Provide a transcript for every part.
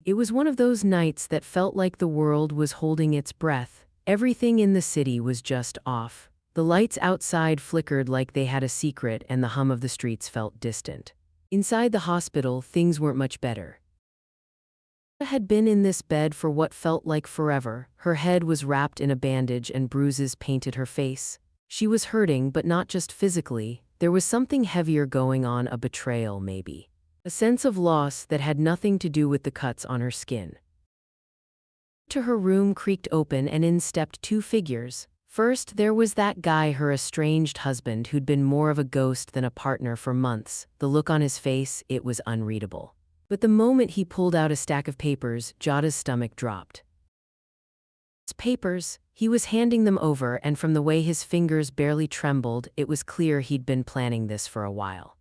It was one of those nights that felt like the world was holding its breath. Everything in the city was just off. The lights outside flickered like they had a secret, and the hum of the streets felt distant. Inside the hospital, things weren't much better. Jada had been in this bed for what felt like forever. Her head was wrapped in a bandage and bruises painted her face. She was hurting, but not just physically. There was something heavier going on, a betrayal maybe. A sense of loss that had nothing to do with the cuts on her skin. To her room creaked open, and in stepped two figures. First, there was that guy, her estranged husband, who'd been more of a ghost than a partner for months. The look on his face, it was unreadable. But the moment he pulled out a stack of papers, Jada's stomach dropped. Papers, he was handing them over, and from the way his fingers barely trembled, it was clear he'd been planning this for a while.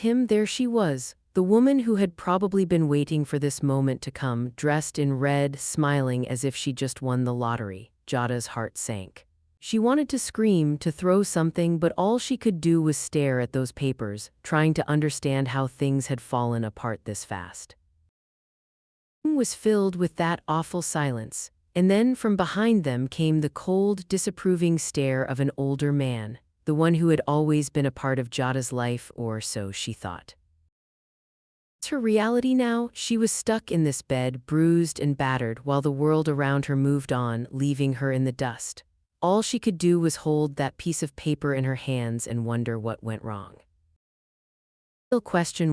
There she was, the woman who had probably been waiting for this moment to come, dressed in red, smiling as if she just won the lottery. Jada's heart sank. She wanted to scream, to throw something, but all she could do was stare at those papers, trying to understand how things had fallen apart this fast. The room was filled with that awful silence, and then from behind them came the cold, disapproving stare of an older man. The one who had always been a part of Jada's life, or so she thought. It's her reality now. She was stuck in this bed, bruised and battered, while the world around her moved on, leaving her in the dust. All she could do was hold that piece of paper in her hands and wonder what went wrong. The real question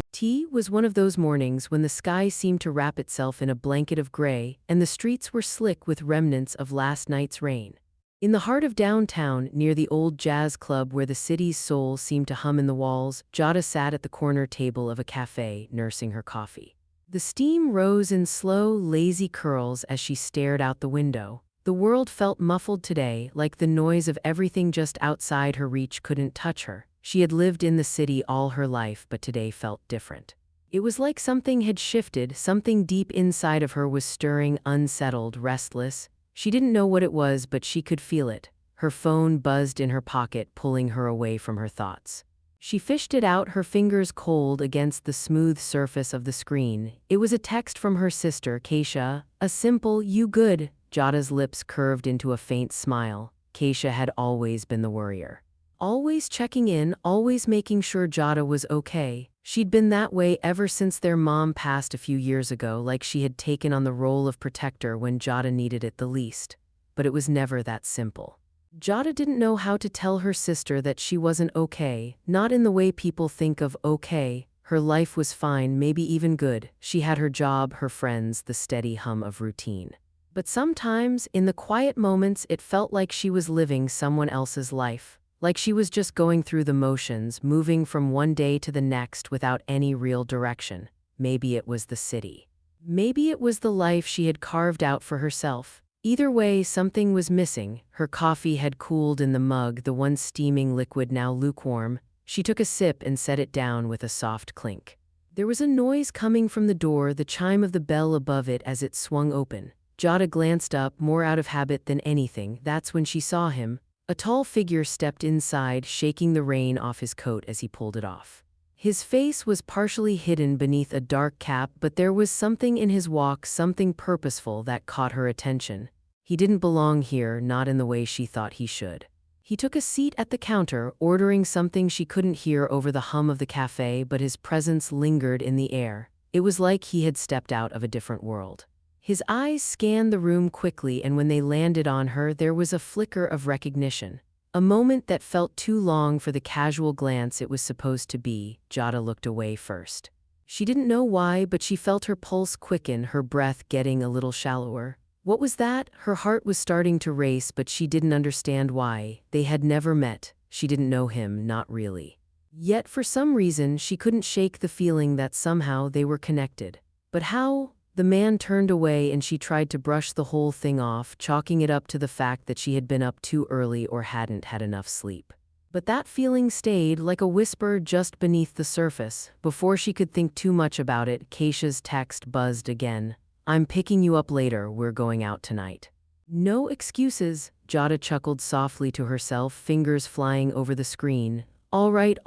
was one of those mornings when the sky seemed to wrap itself in a blanket of gray, and the streets were slick with remnants of last night's rain. In the heart of downtown, near the old jazz club where the city's soul seemed to hum in the walls, Jada sat at the corner table of a cafe, nursing her coffee. The steam rose in slow, lazy curls as she stared out the window. The world felt muffled today, like the noise of everything just outside her reach couldn't touch her. She had lived in the city all her life, but today felt different. It was like something had shifted, something deep inside of her was stirring, unsettled, restless. She didn't know what it was, but she could feel it. Her phone buzzed in her pocket, pulling her away from her thoughts. She fished it out, her fingers cold against the smooth surface of the screen. It was a text from her sister, Keisha. A simple, "You good?" Jada's lips curved into a faint smile. Keisha had always been the worrier. Always checking in, always making sure Jada was okay. She'd been that way ever since their mom passed a few years ago, like she had taken on the role of protector when Jada needed it the least. But it was never that simple. Jada didn't know how to tell her sister that she wasn't okay, not in the way people think of okay. Her life was fine, maybe even good. She had her job, her friends, the steady hum of routine. But sometimes, in the quiet moments, it felt like she was living someone else's life. Like she was just going through the motions, moving from one day to the next without any real direction. Maybe it was the city. Maybe it was the life she had carved out for herself. Either way, something was missing. Her coffee had cooled in the mug, the once steaming liquid now lukewarm. She took a sip and set it down with a soft clink. There was a noise coming from the door, the chime of the bell above it as it swung open. Jada glanced up, more out of habit than anything. That's when she saw him. A tall figure stepped inside, shaking the rain off his coat as he pulled it off. His face was partially hidden beneath a dark cap, but there was something in his walk, something purposeful, that caught her attention. He didn't belong here, not in the way she thought he should. He took a seat at the counter, ordering something she couldn't hear over the hum of the cafe, but his presence lingered in the air. It was like he had stepped out of a different world. His eyes scanned the room quickly, and when they landed on her, there was a flicker of recognition. A moment that felt too long for the casual glance it was supposed to be. Jada looked away first. She didn't know why, but she felt her pulse quicken, her breath getting a little shallower. What was that? Her heart was starting to race, but she didn't understand why. They had never met. She didn't know him, not really. Yet for some reason, she couldn't shake the feeling that somehow they were connected. But how? The man turned away and she tried to brush the whole thing off, chalking it up to the fact that she had been up too early or hadn't had enough sleep. But that feeling stayed, like a whisper just beneath the surface. Before she could think too much about it, Keisha's text buzzed again. "I'm picking you up later, we're going out tonight." No excuses, Jada chuckled softly to herself, fingers flying over the screen. All right,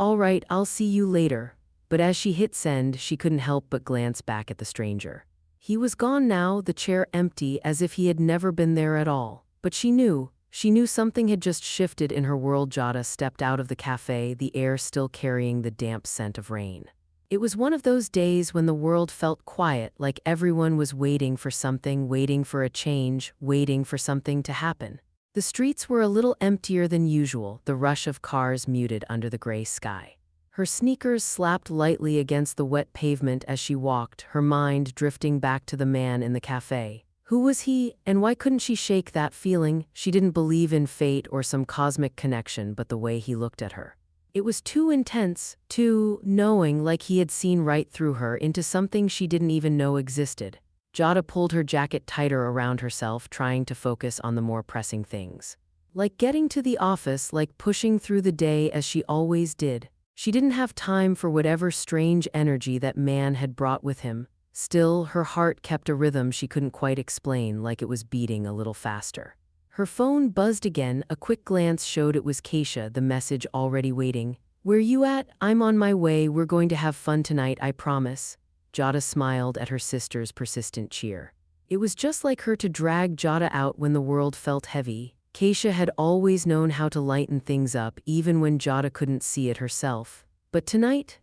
I'll see you later." but as she hit send, she couldn't help but glance back at the stranger. He was gone now, the chair empty as if he had never been there at all. But she knew something had just shifted in her world. Jada stepped out of the cafe, the air still carrying the damp scent of rain. It was one of those days when the world felt quiet, like everyone was waiting for something, waiting for a change, waiting for something to happen. The streets were a little emptier than usual, the rush of cars muted under the gray sky. Her sneakers slapped lightly against the wet pavement as she walked, her mind drifting back to the man in the cafe. Who was he, and why couldn't she shake that feeling? She didn't believe in fate or some cosmic connection, but the way he looked at her. It was too intense, too knowing, like he had seen right through her into something she didn't even know existed. Jada pulled her jacket tighter around herself, trying to focus on the more pressing things. Like getting to the office, like pushing through the day as she always did. She didn't have time for whatever strange energy that man had brought with him. Still, her heart kept a rhythm she couldn't quite explain, like it was beating a little faster. Her phone buzzed again. A quick glance showed it was Keisha, the message already waiting. "Where you at? I'm on my way. We're going to have fun tonight, I promise." Jada smiled at her sister's persistent cheer. It was just like her to drag Jada out when the world felt heavy. Keisha had always known how to lighten things up, even when Jada couldn't see it herself. But tonight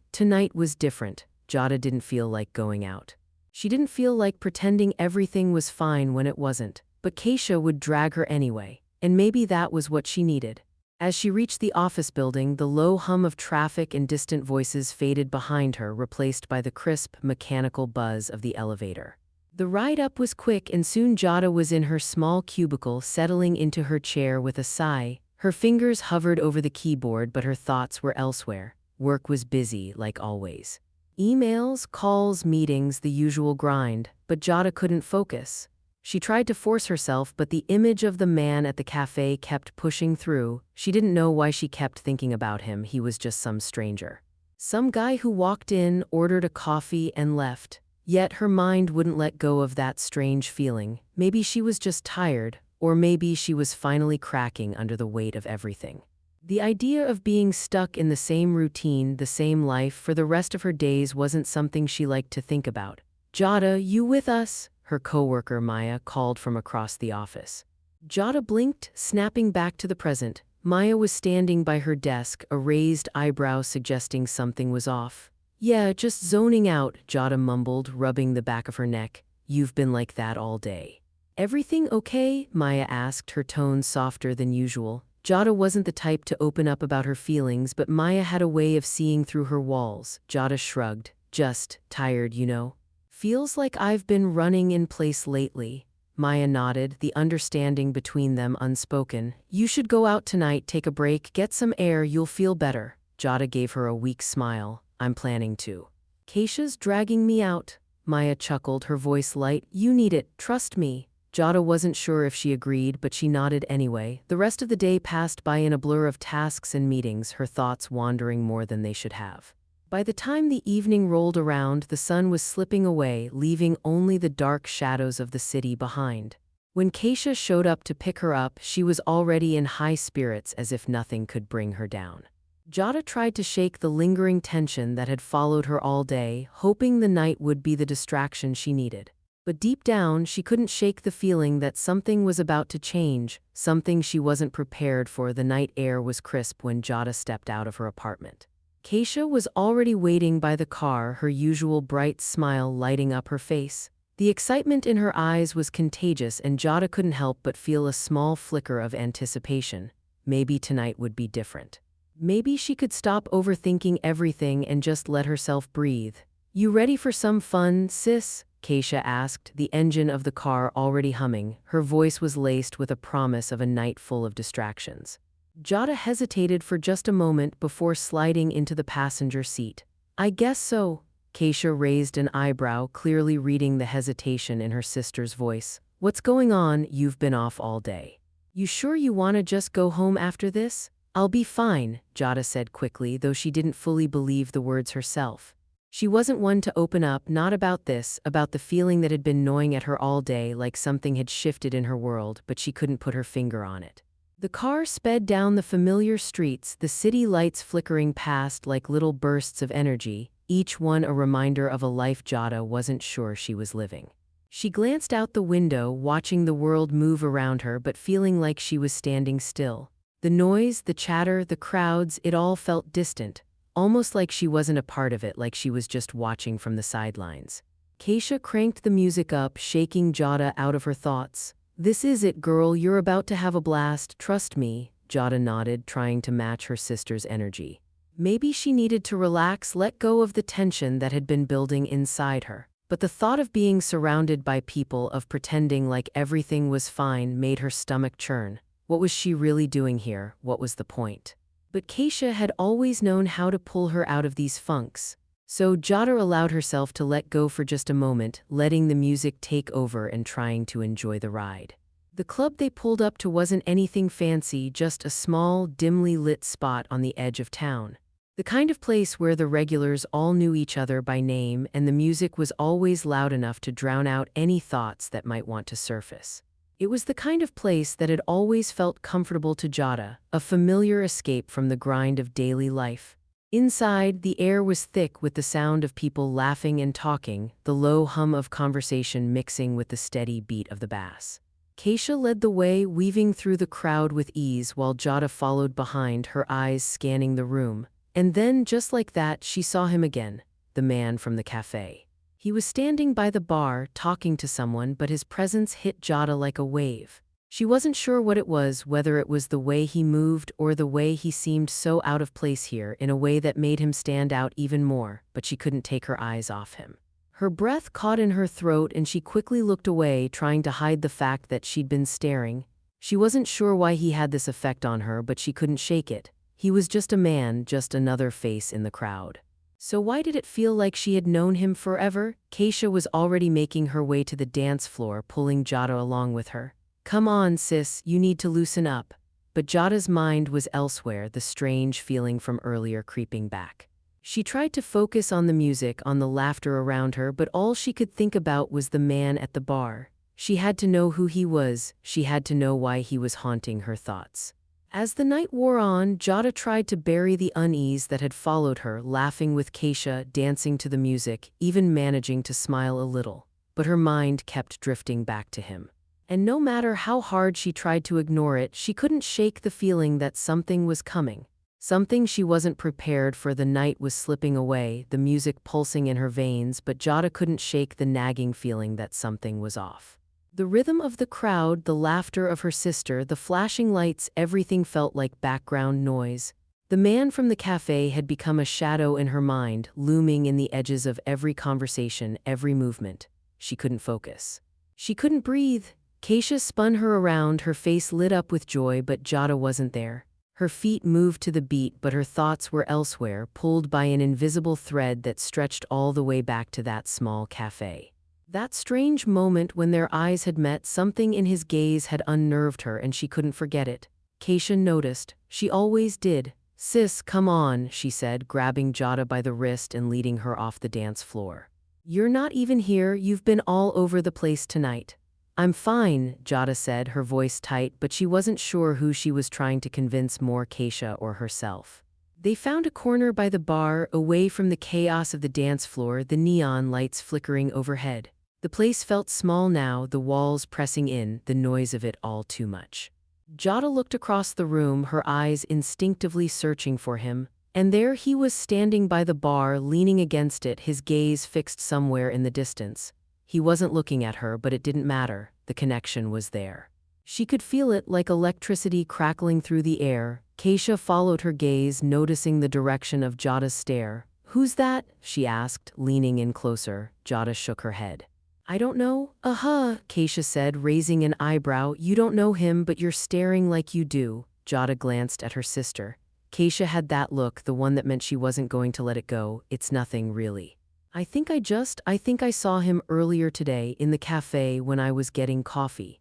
was different. Jada didn't feel like going out. She didn't feel like pretending everything was fine when it wasn't. But Keisha would drag her anyway, and maybe that was what she needed. As she reached the office building, the low hum of traffic and distant voices faded behind her, replaced by the crisp, mechanical buzz of the elevator. The ride up was quick, and soon Jada was in her small cubicle, settling into her chair with a sigh. Her fingers hovered over the keyboard, but her thoughts were elsewhere. Work was busy, like always. Emails, calls, meetings, the usual grind, but Jada couldn't focus. She tried to force herself, but the image of the man at the cafe kept pushing through. She didn't know why she kept thinking about him. He was just some stranger. Some guy who walked in, ordered a coffee, and left. Yet her mind wouldn't let go of that strange feeling. Maybe she was just tired, or maybe she was finally cracking under the weight of everything. The idea of being stuck in the same routine, the same life, for the rest of her days wasn't something she liked to think about. "Jada, you with us?" her coworker Maya called from across the office. Jada blinked, snapping back to the present. Maya was standing by her desk, a raised eyebrow suggesting something was off. "Yeah, just zoning out," Jada mumbled, rubbing the back of her neck. "You've been like that all day." "Everything okay?" Maya asked, her tone softer than usual. Jada wasn't the type to open up about her feelings, but Maya had a way of seeing through her walls. Jada shrugged. "Just tired, you know. Feels like I've been running in place lately." Maya nodded, the understanding between them unspoken. "You should go out tonight, take a break, get some air, you'll feel better." Jada gave her a weak smile. "I'm planning to." "Keisha's dragging me out." Maya chuckled, her voice light. "You need it, trust me." Jada wasn't sure if she agreed, but she nodded anyway. The rest of the day passed by in a blur of tasks and meetings, her thoughts wandering more than they should have. By the time the evening rolled around, the sun was slipping away, leaving only the dark shadows of the city behind. When Keisha showed up to pick her up, she was already in high spirits, as if nothing could bring her down. Jada tried to shake the lingering tension that had followed her all day, hoping the night would be the distraction she needed. But deep down, she couldn't shake the feeling that something was about to change, something she wasn't prepared for. The night air was crisp when Jada stepped out of her apartment. Keisha was already waiting by the car, her usual bright smile lighting up her face. The excitement in her eyes was contagious, and Jada couldn't help but feel a small flicker of anticipation. Maybe tonight would be different. Maybe she could stop overthinking everything and just let herself breathe. "You ready for some fun, sis?" Keisha asked, the engine of the car already humming. Her voice was laced with a promise of a night full of distractions. Jada hesitated for just a moment before sliding into the passenger seat. "I guess so." Keisha raised an eyebrow, clearly reading the hesitation in her sister's voice. "What's going on? You've been off all day. You sure you want to just go home after this?" "I'll be fine," Jada said quickly, though she didn't fully believe the words herself. She wasn't one to open up, not about this, about the feeling that had been gnawing at her all day, like something had shifted in her world, but she couldn't put her finger on it. The car sped down the familiar streets, the city lights flickering past like little bursts of energy. each one a reminder of a life Jada wasn't sure she was living. She glanced out the window, watching the world move around her but feeling like she was standing still. The noise, the chatter, the crowds, it all felt distant, almost like she wasn't a part of it, like she was just watching from the sidelines. Keisha cranked the music up, shaking Jada out of her thoughts. "This is it, girl, you're about to have a blast, trust me," Jada nodded, trying to match her sister's energy. Maybe she needed to relax, let go of the tension that had been building inside her. But the thought of being surrounded by people, of pretending like everything was fine, made her stomach churn. What was she really doing here? What was the point? But Keisha had always known how to pull her out of these funks. So Jada allowed herself to let go for just a moment, letting the music take over and trying to enjoy the ride. The club they pulled up to wasn't anything fancy, just a small, dimly lit spot on the edge of town. The kind of place where the regulars all knew each other by name and the music was always loud enough to drown out any thoughts that might want to surface. It was the kind of place that had always felt comfortable to Jada, a familiar escape from the grind of daily life. Inside, the air was thick with the sound of people laughing and talking, the low hum of conversation mixing with the steady beat of the bass. Keisha led the way, weaving through the crowd with ease while Jada followed behind, her eyes scanning the room. And then, just like that, she saw him again, the man from the cafe. He was standing by the bar, talking to someone, but his presence hit Jada like a wave. She wasn't sure what it was, whether it was the way he moved or the way he seemed so out of place here, in a way that made him stand out even more, but she couldn't take her eyes off him. Her breath caught in her throat and she quickly looked away, trying to hide the fact that she'd been staring. She wasn't sure why he had this effect on her, but she couldn't shake it. He was just a man, just another face in the crowd. So why did it feel like she had known him forever? Keisha was already making her way to the dance floor, pulling Jada along with her. "Come on, sis, you need to loosen up." But Jada's mind was elsewhere, the strange feeling from earlier creeping back. She tried to focus on the music, on the laughter around her, but all she could think about was the man at the bar. She had to know who he was, she had to know why he was haunting her thoughts. As the night wore on, Jada tried to bury the unease that had followed her, laughing with Keisha, dancing to the music, even managing to smile a little. But her mind kept drifting back to him. And no matter how hard she tried to ignore it, she couldn't shake the feeling that something was coming. Something she wasn't prepared for. The night was slipping away, the music pulsing in her veins, but Jada couldn't shake the nagging feeling that something was off. The rhythm of the crowd, the laughter of her sister, the flashing lights, everything felt like background noise. The man from the cafe had become a shadow in her mind, looming in the edges of every conversation, every movement. She couldn't focus. She couldn't breathe. Keisha spun her around, her face lit up with joy, but Jada wasn't there. Her feet moved to the beat, but her thoughts were elsewhere, pulled by an invisible thread that stretched all the way back to that small cafe. That strange moment when their eyes had met, something in his gaze had unnerved her and she couldn't forget it. Keisha noticed. She always did. "Sis, come on," she said, grabbing Jada by the wrist and leading her off the dance floor. "You're not even here, you've been all over the place tonight." "I'm fine," Jada said, her voice tight, but she wasn't sure who she was trying to convince more, Keisha or herself. They found a corner by the bar, away from the chaos of the dance floor, the neon lights flickering overhead. The place felt small now, the walls pressing in, the noise of it all too much. Jada looked across the room, her eyes instinctively searching for him, and there he was standing by the bar, leaning against it, his gaze fixed somewhere in the distance. He wasn't looking at her, but it didn't matter, the connection was there. She could feel it like electricity crackling through the air. Keisha followed her gaze, noticing the direction of Jada's stare. "Who's that?" she asked, leaning in closer. Jada shook her head. "I don't know." Keisha said, raising an eyebrow. "You don't know him, but you're staring like you do." Jada glanced at her sister. Keisha had that look, the one that meant she wasn't going to let it go. "It's nothing, really. I think I saw him earlier today in the cafe when I was getting coffee."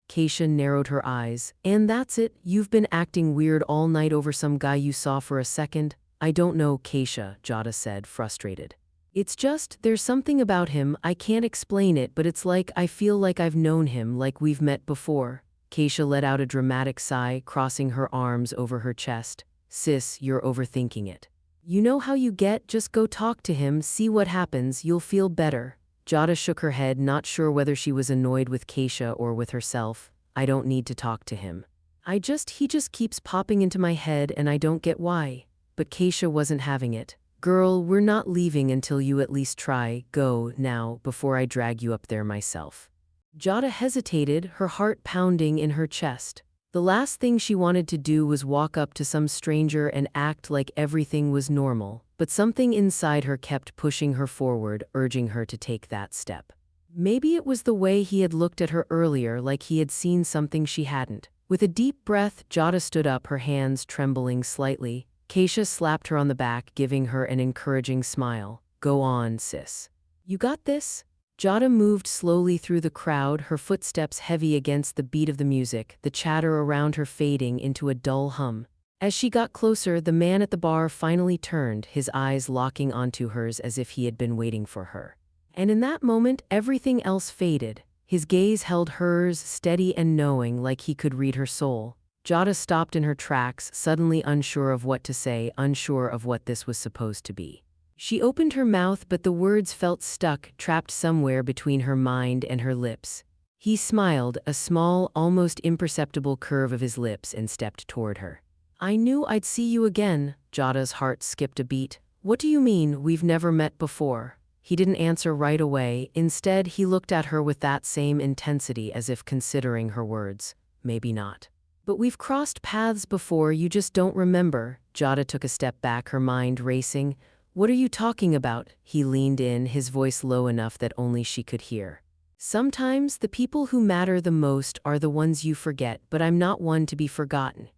Keisha narrowed her eyes. "And that's it? You've been acting weird all night over some guy you saw for a second?" "I don't know, Keisha," Jada said, frustrated. "It's just, there's something about him, I can't explain it, but it's like I feel like I've known him, like we've met before." Keisha let out a dramatic sigh, crossing her arms over her chest. "Sis, you're overthinking it. You know how you get, just go talk to him, see what happens, you'll feel better. Jada shook her head, not sure whether she was annoyed with Keisha or with herself. I don't need to talk to him. He just keeps popping into my head and I don't get why. But Keisha wasn't having it. Girl, we're not leaving until you at least try, go, now, before I drag you up there myself. Jada hesitated, her heart pounding in her chest. The last thing she wanted to do was walk up to some stranger and act like everything was normal, but something inside her kept pushing her forward, urging her to take that step. Maybe it was the way he had looked at her earlier, like he had seen something she hadn't. With a deep breath, Jada stood up, her hands trembling slightly. Keisha slapped her on the back, giving her an encouraging smile. Go on, sis. You got this? Jada moved slowly through the crowd, her footsteps heavy against the beat of the music, the chatter around her fading into a dull hum. As she got closer, the man at the bar finally turned, his eyes locking onto hers as if he had been waiting for her. And in that moment, everything else faded. His gaze held hers, steady and knowing, like he could read her soul. Jada stopped in her tracks, suddenly unsure of what to say, unsure of what this was supposed to be. She opened her mouth, but the words felt stuck, trapped somewhere between her mind and her lips. He smiled, a small, almost imperceptible curve of his lips, and stepped toward her. I knew I'd see you again. Jada's heart skipped a beat. What do you mean, we've never met before? He didn't answer right away. Instead, he looked at her with that same intensity, as if considering her words. Maybe not. But we've crossed paths before, you just don't remember. Jada took a step back, her mind racing. What are you talking about? He leaned in, his voice low enough that only she could hear. Sometimes the people who matter the most are the ones you forget, but I'm not one to be forgotten.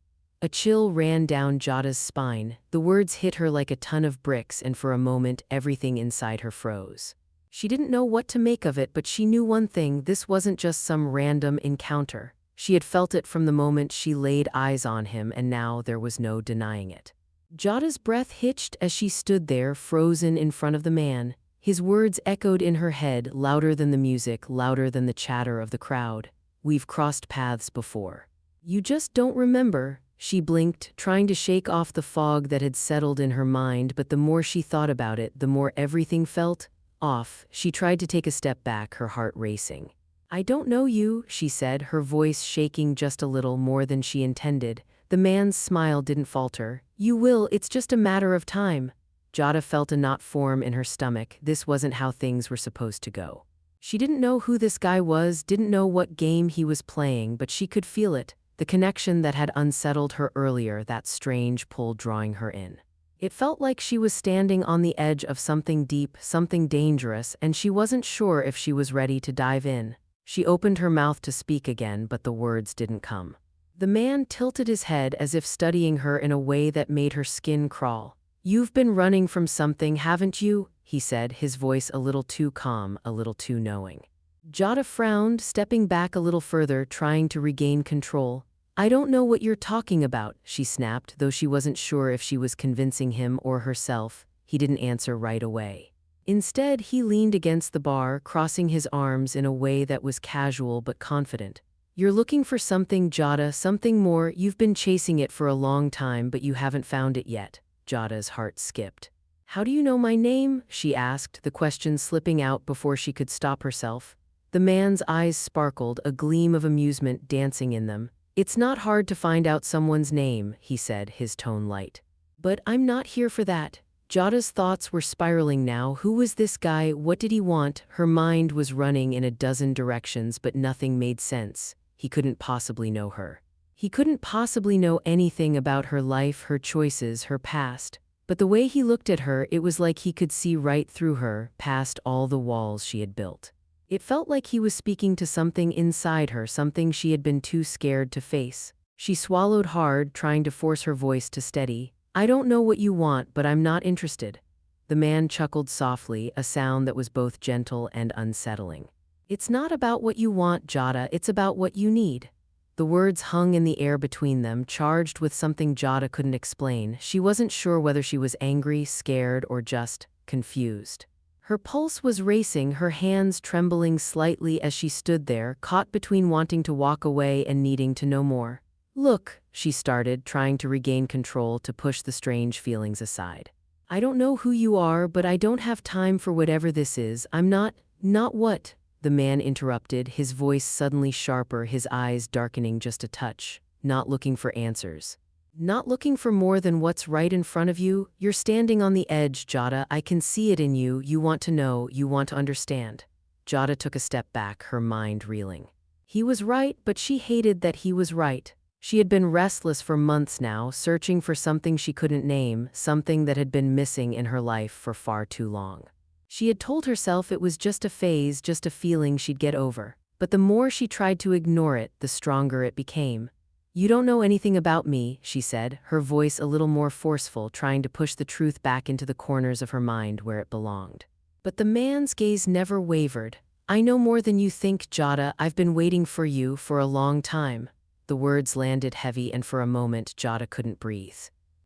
A chill ran down Jada's spine. The words hit her like a ton of bricks, and for a moment, everything inside her froze. She didn't know what to make of it, but she knew one thing: this wasn't just some random encounter. She had felt it from the moment she laid eyes on him, and now there was no denying it. Jada's breath hitched as she stood there, frozen in front of the man. His words echoed in her head, louder than the music, louder than the chatter of the crowd. We've crossed paths before. You just don't remember. She blinked, trying to shake off the fog that had settled in her mind, but the more she thought about it, the more everything felt off. She tried to take a step back, her heart racing. I don't know you, she said, her voice shaking just a little more than she intended. The man's smile didn't falter. You will, it's just a matter of time. Jada felt a knot form in her stomach. This wasn't how things were supposed to go. She didn't know who this guy was, didn't know what game he was playing, but she could feel it. The connection that had unsettled her earlier, that strange pull drawing her in. It felt like she was standing on the edge of something deep, something dangerous, and she wasn't sure if she was ready to dive in. She opened her mouth to speak again, but the words didn't come. The man tilted his head as if studying her in a way that made her skin crawl. You've been running from something, haven't you? He said, his voice a little too calm, a little too knowing. Jada frowned, stepping back a little further, trying to regain control. I don't know what you're talking about, she snapped, though she wasn't sure if she was convincing him or herself. He didn't answer right away. Instead, he leaned against the bar, crossing his arms in a way that was casual but confident. You're looking for something, Jada, something more. You've been chasing it for a long time, but you haven't found it yet. Jada's heart skipped. How do you know my name? She asked, the question slipping out before she could stop herself. The man's eyes sparkled, a gleam of amusement dancing in them. It's not hard to find out someone's name, he said, his tone light. But I'm not here for that. Jada's thoughts were spiraling now. Who was this guy? What did he want? Her mind was running in a dozen directions, but nothing made sense. He couldn't possibly know her. He couldn't possibly know anything about her life, her choices, her past. But the way he looked at her, it was like he could see right through her, past all the walls she had built. It felt like he was speaking to something inside her, something she had been too scared to face. She swallowed hard, trying to force her voice to steady. I don't know what you want, but I'm not interested. The man chuckled softly, a sound that was both gentle and unsettling. It's not about what you want, Jada, it's about what you need. The words hung in the air between them, charged with something Jada couldn't explain. She wasn't sure whether she was angry, scared, or just confused. Her pulse was racing, her hands trembling slightly as she stood there, caught between wanting to walk away and needing to know more. Look, she started, trying to regain control, to push the strange feelings aside. I don't know who you are, but I don't have time for whatever this is. I'm not what? The man interrupted, his voice suddenly sharper, his eyes darkening just a touch. Not looking for answers. Not looking for more than what's right in front of you. You're standing on the edge, Jada. I can see it in you. You want to know, you want to understand. Jada took a step back, her mind reeling. He was right, but she hated that he was right. She had been restless for months now, searching for something she couldn't name, something that had been missing in her life for far too long. She had told herself it was just a phase, just a feeling she'd get over. But the more she tried to ignore it, the stronger it became. You don't know anything about me, she said, her voice a little more forceful, trying to push the truth back into the corners of her mind where it belonged. But the man's gaze never wavered. I know more than you think, Jada. I've been waiting for you for a long time. The words landed heavy, and for a moment Jada couldn't breathe.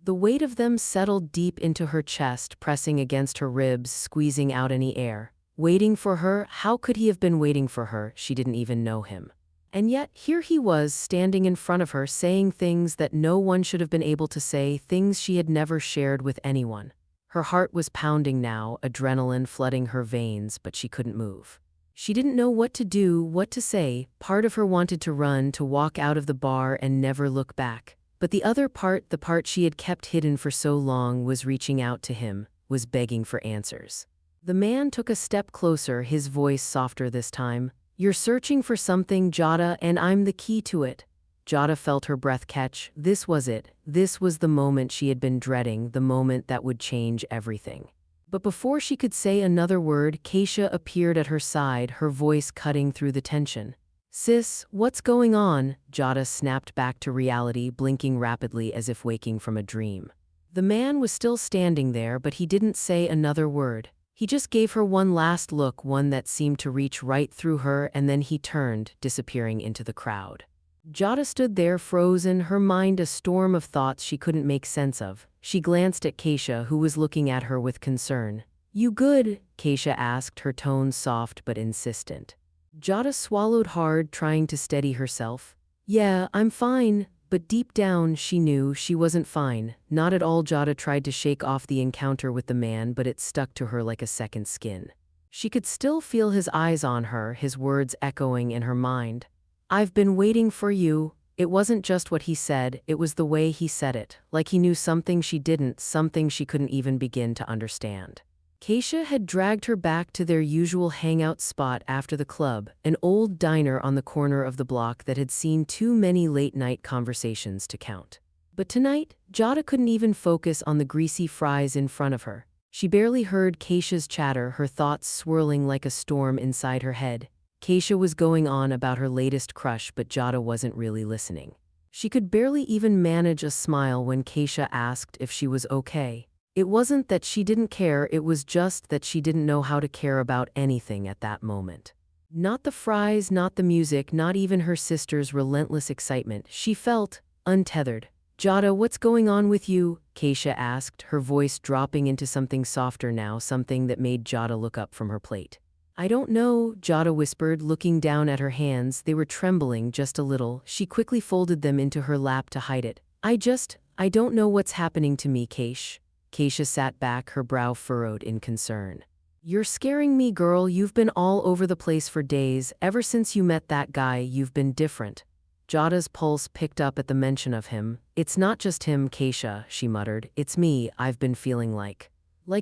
The weight of them settled deep into her chest, pressing against her ribs, squeezing out any air. Waiting for her? How could he have been waiting for her? She didn't even know him. And yet, here he was, standing in front of her, saying things that no one should have been able to say, things she had never shared with anyone. Her heart was pounding now, adrenaline flooding her veins, but she couldn't move. She didn't know what to do, what to say. Part of her wanted to run, to walk out of the bar and never look back. But the other part, the part she had kept hidden for so long, was reaching out to him, was begging for answers. The man took a step closer, his voice softer this time. You're searching for something, Jada, and I'm the key to it. Jada felt her breath catch. This was it. This was the moment she had been dreading, the moment that would change everything. But before she could say another word, Keisha appeared at her side, her voice cutting through the tension. Sis, what's going on? Jada snapped back to reality, blinking rapidly as if waking from a dream. The man was still standing there, but he didn't say another word. He just gave her one last look, one that seemed to reach right through her, and then he turned, disappearing into the crowd. Jada stood there, frozen, her mind a storm of thoughts she couldn't make sense of. She glanced at Keisha, who was looking at her with concern. You good? Keisha asked, her tone soft but insistent. Jada swallowed hard, trying to steady herself. Yeah, I'm fine. But deep down, she knew she wasn't fine. Not at all. Jada tried to shake off the encounter with the man, but it stuck to her like a second skin. She could still feel his eyes on her, his words echoing in her mind. I've been waiting for you. It wasn't just what he said, it was the way he said it, like he knew something she didn't, something she couldn't even begin to understand. Keisha had dragged her back to their usual hangout spot after the club, an old diner on the corner of the block that had seen too many late-night conversations to count. But tonight, Jada couldn't even focus on the greasy fries in front of her. She barely heard Keisha's chatter, her thoughts swirling like a storm inside her head. Keisha was going on about her latest crush, but Jada wasn't really listening. She could barely even manage a smile when Keisha asked if she was okay. It wasn't that she didn't care, it was just that she didn't know how to care about anything at that moment. Not the fries, not the music, not even her sister's relentless excitement. She felt untethered. Jada, what's going on with you? Keisha asked, her voice dropping into something softer now, something that made Jada look up from her plate. I don't know, Jada whispered, looking down at her hands. They were trembling just a little. She quickly folded them into her lap to hide it. I don't know what's happening to me, Keish. Keisha sat back, her brow furrowed in concern. You're scaring me, girl. You've been all over the place for days. Ever since you met that guy, you've been different. Jada's pulse picked up at the mention of him. It's not just him, Keisha, she muttered. It's me. I've been feeling like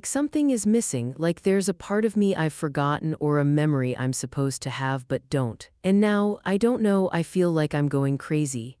something is missing, like there's a part of me I've forgotten or a memory I'm supposed to have but don't. And now, I don't know, I feel like I'm going crazy.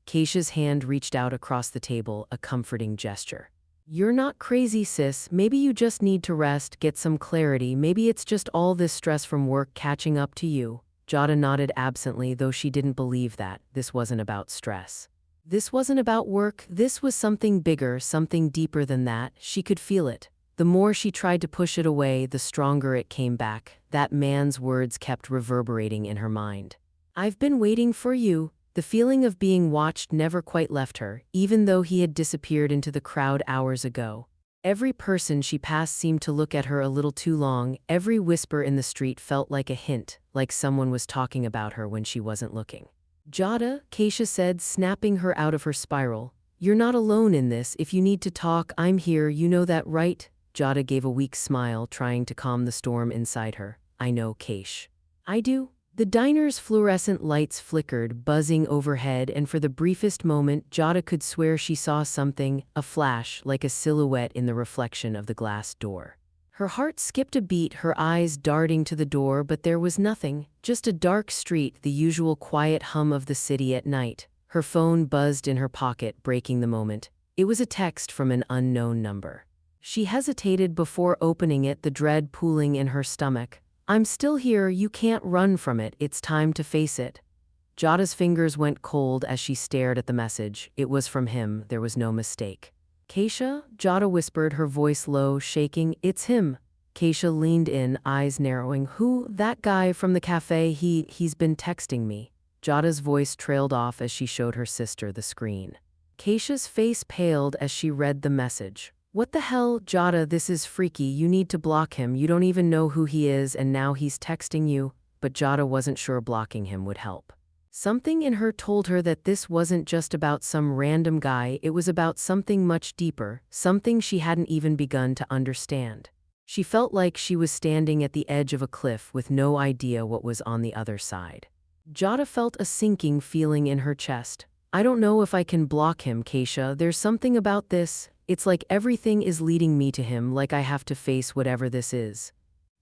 Keisha's hand reached out across the table, a comforting gesture. You're not crazy, sis. Maybe you just need to rest, get some clarity. Maybe it's just all this stress from work catching up to you. Jada nodded absently, though she didn't believe that. This wasn't about stress. This wasn't about work. This was something bigger, something deeper than that. She could feel it. The more she tried to push it away, the stronger it came back. That man's words kept reverberating in her mind. I've been waiting for you. The feeling of being watched never quite left her, even though he had disappeared into the crowd hours ago. Every person she passed seemed to look at her a little too long. Every whisper in the street felt like a hint, like someone was talking about her when she wasn't looking. Jada, Keisha said, snapping her out of her spiral. You're not alone in this. If you need to talk, I'm here, you know that, right? Jada gave a weak smile, trying to calm the storm inside her. I know, Keish. I do. The diner's fluorescent lights flickered, buzzing overhead, and for the briefest moment, Jada could swear she saw something, a flash, like a silhouette in the reflection of the glass door. Her heart skipped a beat, her eyes darting to the door, but there was nothing, just a dark street, the usual quiet hum of the city at night. Her phone buzzed in her pocket, breaking the moment. It was a text from an unknown number. She hesitated before opening it, the dread pooling in her stomach. I'm still here, you can't run from it, it's time to face it. Jada's fingers went cold as she stared at the message. It was from him, there was no mistake. Keisha? Jada whispered, her voice low, shaking. It's him. Keisha leaned in, eyes narrowing. Who? That guy from the cafe, he's been texting me. Jada's voice trailed off as she showed her sister the screen. Keisha's face paled as she read the message. What the hell, Jada, this is freaky, you need to block him, you don't even know who he is and now he's texting you, but Jada wasn't sure blocking him would help. Something in her told her that this wasn't just about some random guy, it was about something much deeper, something she hadn't even begun to understand. She felt like she was standing at the edge of a cliff with no idea what was on the other side. Jada felt a sinking feeling in her chest. I don't know if I can block him, Keisha, there's something about this. It's like everything is leading me to him, like I have to face whatever this is.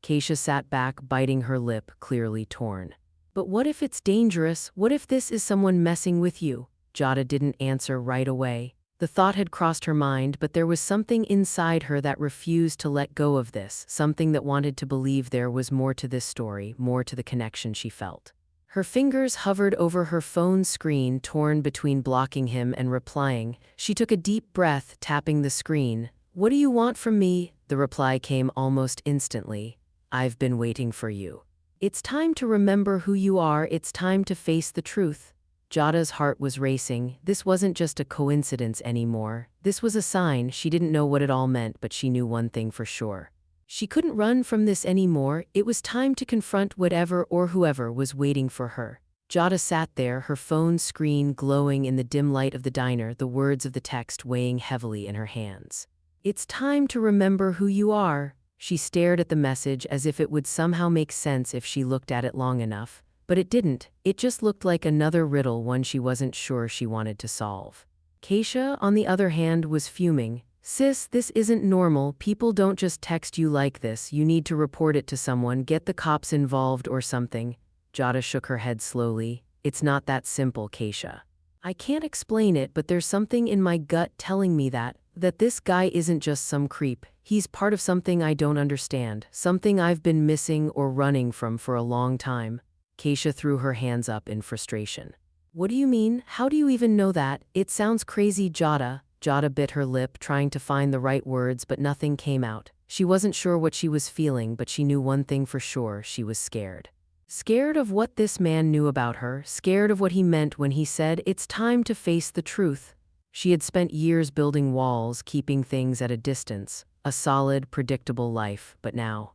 Keisha sat back, biting her lip, clearly torn. But what if it's dangerous? What if this is someone messing with you? Jada didn't answer right away. The thought had crossed her mind, but there was something inside her that refused to let go of this, something that wanted to believe there was more to this story, more to the connection she felt. Her fingers hovered over her phone screen, torn between blocking him and replying. She took a deep breath, tapping the screen. What do you want from me? The reply came almost instantly. I've been waiting for you. It's time to remember who you are, it's time to face the truth. Jada's heart was racing. This wasn't just a coincidence anymore. This was a sign. She didn't know what it all meant, but she knew one thing for sure. She couldn't run from this anymore. It was time to confront whatever or whoever was waiting for her. Jada sat there, her phone screen glowing in the dim light of the diner, the words of the text weighing heavily in her hands. It's time to remember who you are. She stared at the message as if it would somehow make sense if she looked at it long enough. But it didn't. It just looked like another riddle, one she wasn't sure she wanted to solve. Keisha, on the other hand, was fuming. Sis, this isn't normal. People don't just text you like this. You need to report it to someone, get the cops involved or something. Jada shook her head slowly. It's not that simple, Keisha. I can't explain it, but there's something in my gut telling me that this guy isn't just some creep. He's part of something I don't understand, something I've been missing or running from for a long time. Keisha threw her hands up in frustration. What do you mean? How do you even know that? It sounds crazy, Jada. Jada bit her lip, trying to find the right words, but nothing came out. She wasn't sure what she was feeling, but she knew one thing for sure: she was scared. Scared of what this man knew about her, scared of what he meant when he said, it's time to face the truth. She had spent years building walls, keeping things at a distance, a solid, predictable life, but now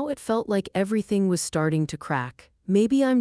it felt like everything was starting to crack. Maybe I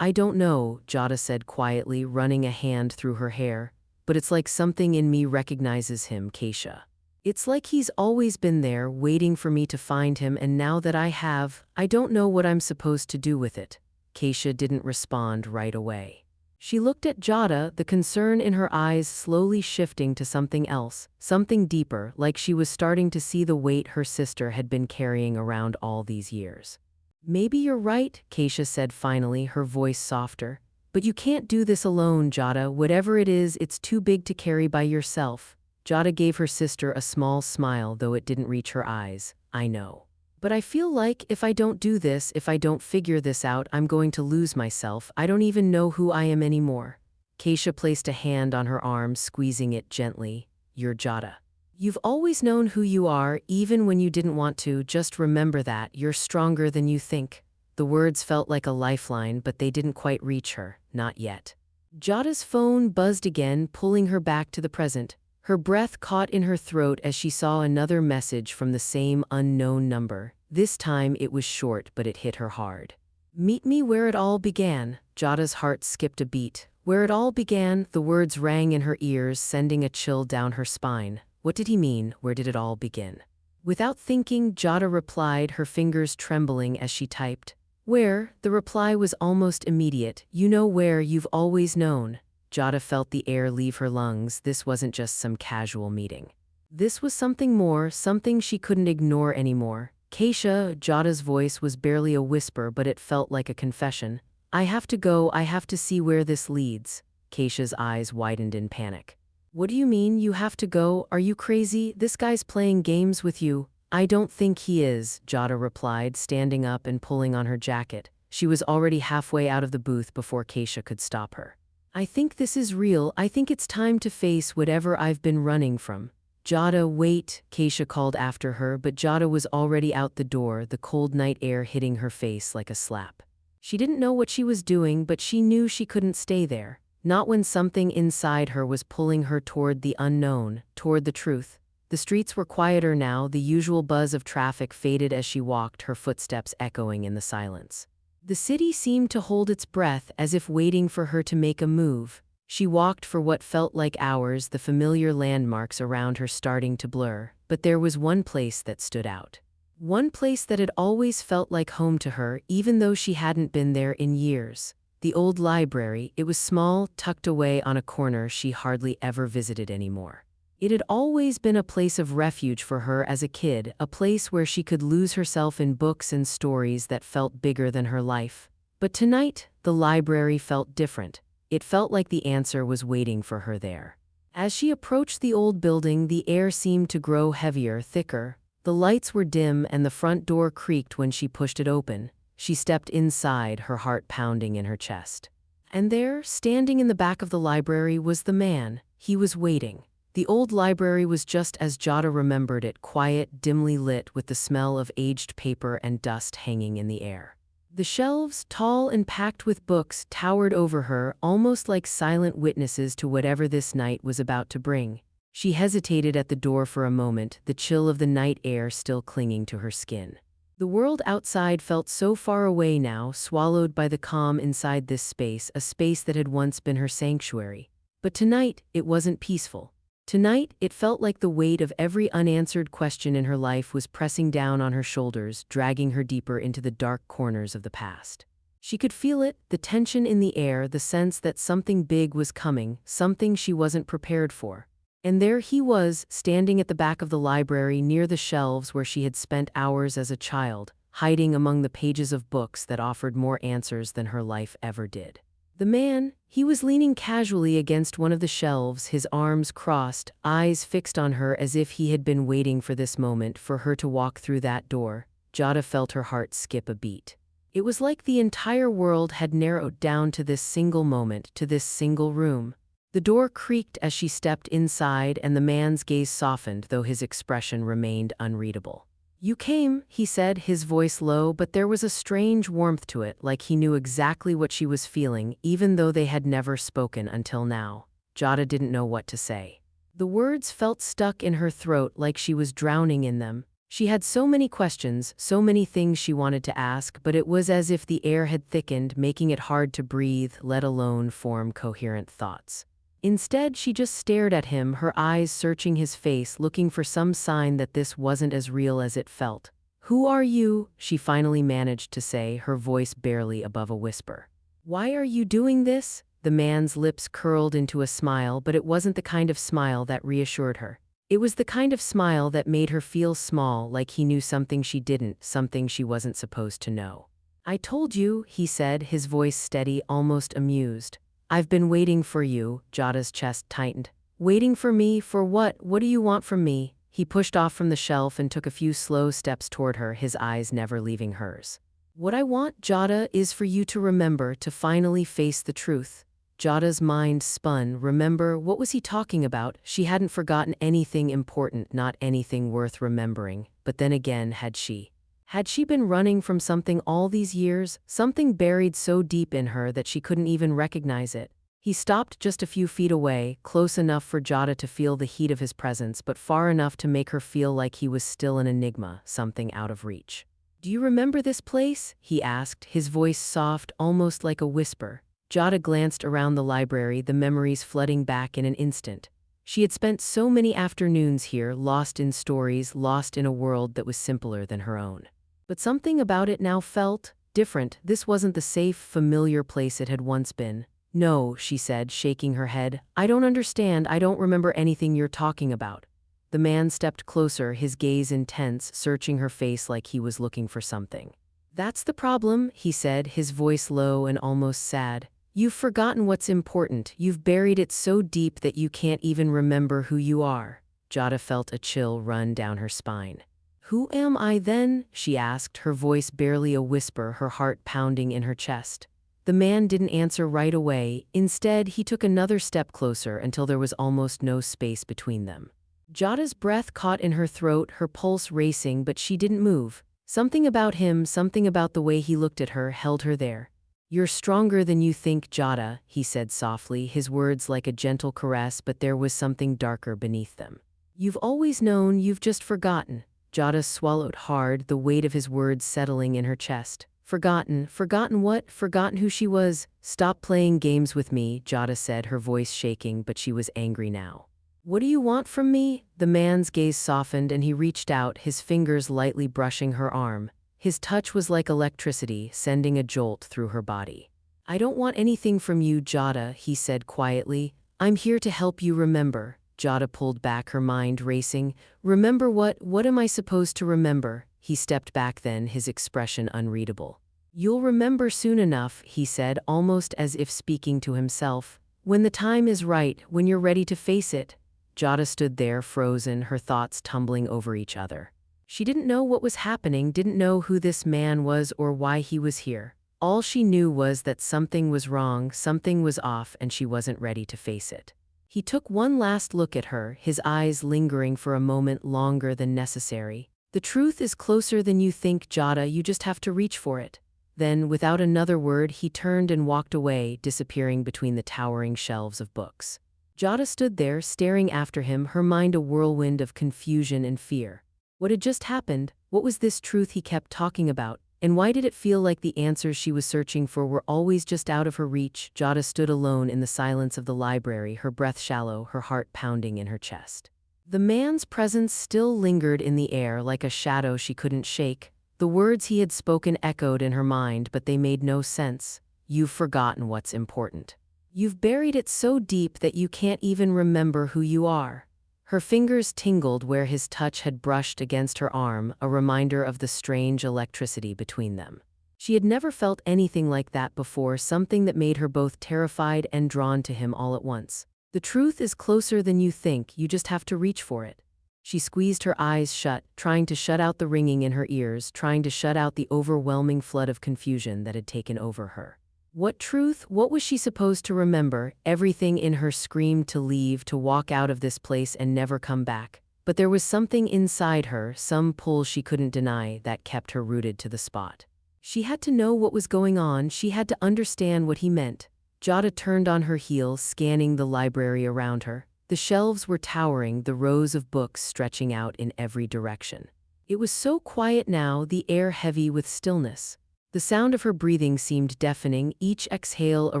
don't know, Jada said quietly, running a hand through her hair. But it's like something in me recognizes him, Keisha. It's like he's always been there, waiting for me to find him, and now that I have, I don't know what I'm supposed to do with it. Keisha didn't respond right away. She looked at Jada, the concern in her eyes slowly shifting to something else, something deeper, like she was starting to see the weight her sister had been carrying around all these years. Maybe you're right, Keisha said finally, her voice softer. But you can't do this alone, Jada. Whatever it is, it's too big to carry by yourself. Jada gave her sister a small smile, though it didn't reach her eyes. I know. But I feel like if I don't do this, if I don't figure this out, I'm going to lose myself. I don't even know who I am anymore. Keisha placed a hand on her arm, squeezing it gently. You're Jada. You've always known who you are, even when you didn't want to. Just remember that. You're stronger than you think. The words felt like a lifeline, but they didn't quite reach her. Not yet. Jada's phone buzzed again, pulling her back to the present. Her breath caught in her throat as she saw another message from the same unknown number. This time it was short, but it hit her hard. Meet me where it all began. Jada's heart skipped a beat. Where it all began, the words rang in her ears, sending a chill down her spine. What did he mean? Where did it all begin? Without thinking, Jada replied, her fingers trembling as she typed. Where? The reply was almost immediate. You know where, you've always known. Jada felt the air leave her lungs. This wasn't just some casual meeting. This was something more, something she couldn't ignore anymore. Keisha, Jada's voice was barely a whisper, but it felt like a confession. I have to go, I have to see where this leads. Keisha's eyes widened in panic. What do you mean, you have to go? Are you crazy? This guy's playing games with you. I don't think he is, Jada replied, standing up and pulling on her jacket. She was already halfway out of the booth before Keisha could stop her. I think this is real. I think it's time to face whatever I've been running from. Jada, wait, Keisha called after her, but Jada was already out the door, the cold night air hitting her face like a slap. She didn't know what she was doing, but she knew she couldn't stay there. Not when something inside her was pulling her toward the unknown, toward the truth. The streets were quieter now, the usual buzz of traffic faded as she walked, her footsteps echoing in the silence. The city seemed to hold its breath, as if waiting for her to make a move. She walked for what felt like hours, the familiar landmarks around her starting to blur, but there was one place that stood out. One place that had always felt like home to her, even though she hadn't been there in years. The old library. It was small, tucked away on a corner she hardly ever visited anymore. It had always been a place of refuge for her as a kid, a place where she could lose herself in books and stories that felt bigger than her life. But tonight, the library felt different. It felt like the answer was waiting for her there. As she approached the old building, the air seemed to grow heavier, thicker. The lights were dim and the front door creaked when she pushed it open. She stepped inside, her heart pounding in her chest. And there, standing in the back of the library, was the man. He was waiting. The old library was just as Jada remembered it, quiet, dimly lit, with the smell of aged paper and dust hanging in the air. The shelves, tall and packed with books, towered over her, almost like silent witnesses to whatever this night was about to bring. She hesitated at the door for a moment, the chill of the night air still clinging to her skin. The world outside felt so far away now, swallowed by the calm inside this space, a space that had once been her sanctuary. But tonight, it wasn't peaceful. Tonight, it felt like the weight of every unanswered question in her life was pressing down on her shoulders, dragging her deeper into the dark corners of the past. She could feel it, the tension in the air, the sense that something big was coming, something she wasn't prepared for. And there he was, standing at the back of the library near the shelves where she had spent hours as a child, hiding among the pages of books that offered more answers than her life ever did. The man, he was leaning casually against one of the shelves, his arms crossed, eyes fixed on her as if he had been waiting for this moment, for her to walk through that door. Jada felt her heart skip a beat. It was like the entire world had narrowed down to this single moment, to this single room. The door creaked as she stepped inside, and the man's gaze softened, though his expression remained unreadable. You came, he said, his voice low, but there was a strange warmth to it, like he knew exactly what she was feeling, even though they had never spoken until now. Jada didn't know what to say. The words felt stuck in her throat, like she was drowning in them. She had so many questions, so many things she wanted to ask, but it was as if the air had thickened, making it hard to breathe, let alone form coherent thoughts. Instead, she just stared at him, her eyes searching his face, looking for some sign that this wasn't as real as it felt. Who are you? She finally managed to say, her voice barely above a whisper. Why are you doing this? The man's lips curled into a smile, but it wasn't the kind of smile that reassured her. It was the kind of smile that made her feel small, like he knew something she didn't, something she wasn't supposed to know. I told you, he said, his voice steady, almost amused. I've been waiting for you, Jada's chest tightened. Waiting for me? For what? What do you want from me? He pushed off from the shelf and took a few slow steps toward her, his eyes never leaving hers. What I want, Jada, is for you to remember, to finally face the truth. Jada's mind spun. Remember, what was he talking about? She hadn't forgotten anything important, not anything worth remembering. But then again, had she? Had she been running from something all these years, something buried so deep in her that she couldn't even recognize it? He stopped just a few feet away, close enough for Jada to feel the heat of his presence, but far enough to make her feel like he was still an enigma, something out of reach. Do you remember this place? He asked, his voice soft, almost like a whisper. Jada glanced around the library, the memories flooding back in an instant. She had spent so many afternoons here, lost in stories, lost in a world that was simpler than her own. But something about it now felt different. This wasn't the safe, familiar place it had once been. "No," she said, shaking her head. "I don't understand. I don't remember anything you're talking about." The man stepped closer, his gaze intense, searching her face like he was looking for something. "That's the problem," he said, his voice low and almost sad. "You've forgotten what's important. You've buried it so deep that you can't even remember who you are." Jada felt a chill run down her spine. "Who am I then?" she asked, her voice barely a whisper, her heart pounding in her chest. The man didn't answer right away. Instead, he took another step closer until there was almost no space between them. Jada's breath caught in her throat, her pulse racing, but she didn't move. Something about him, something about the way he looked at her, held her there. "You're stronger than you think, Jada," he said softly, his words like a gentle caress, but there was something darker beneath them. "You've always known, you've just forgotten." Jada swallowed hard, the weight of his words settling in her chest. "Forgotten? Forgotten what? Forgotten who she was?" "Stop playing games with me," Jada said, her voice shaking, but she was angry now. "What do you want from me?" The man's gaze softened and he reached out, his fingers lightly brushing her arm. His touch was like electricity, sending a jolt through her body. "I don't want anything from you, Jada," he said quietly. "I'm here to help you remember." Jada pulled back, her mind racing. "Remember what? What am I supposed to remember?" He stepped back then, his expression unreadable. "You'll remember soon enough," he said, almost as if speaking to himself. "When the time is right, when you're ready to face it." Jada stood there, frozen, her thoughts tumbling over each other. She didn't know what was happening, didn't know who this man was or why he was here. All she knew was that something was wrong, something was off, and she wasn't ready to face it. He took one last look at her, his eyes lingering for a moment longer than necessary. "The truth is closer than you think, Jada, you just have to reach for it." Then, without another word, he turned and walked away, disappearing between the towering shelves of books. Jada stood there, staring after him, her mind a whirlwind of confusion and fear. What had just happened? What was this truth he kept talking about? And why did it feel like the answers she was searching for were always just out of her reach? Jada stood alone in the silence of the library, her breath shallow, her heart pounding in her chest. The man's presence still lingered in the air like a shadow she couldn't shake. The words he had spoken echoed in her mind, but they made no sense. "You've forgotten what's important. You've buried it so deep that you can't even remember who you are." Her fingers tingled where his touch had brushed against her arm, a reminder of the strange electricity between them. She had never felt anything like that before, something that made her both terrified and drawn to him all at once. "The truth is closer than you think, you just have to reach for it." She squeezed her eyes shut, trying to shut out the ringing in her ears, trying to shut out the overwhelming flood of confusion that had taken over her. What truth? What was she supposed to remember? Everything in her screamed to leave, to walk out of this place and never come back. But there was something inside her, some pull she couldn't deny, that kept her rooted to the spot. She had to know what was going on, she had to understand what he meant. Jada turned on her heel, scanning the library around her. The shelves were towering, the rows of books stretching out in every direction. It was so quiet now, the air heavy with stillness. The sound of her breathing seemed deafening, each exhale a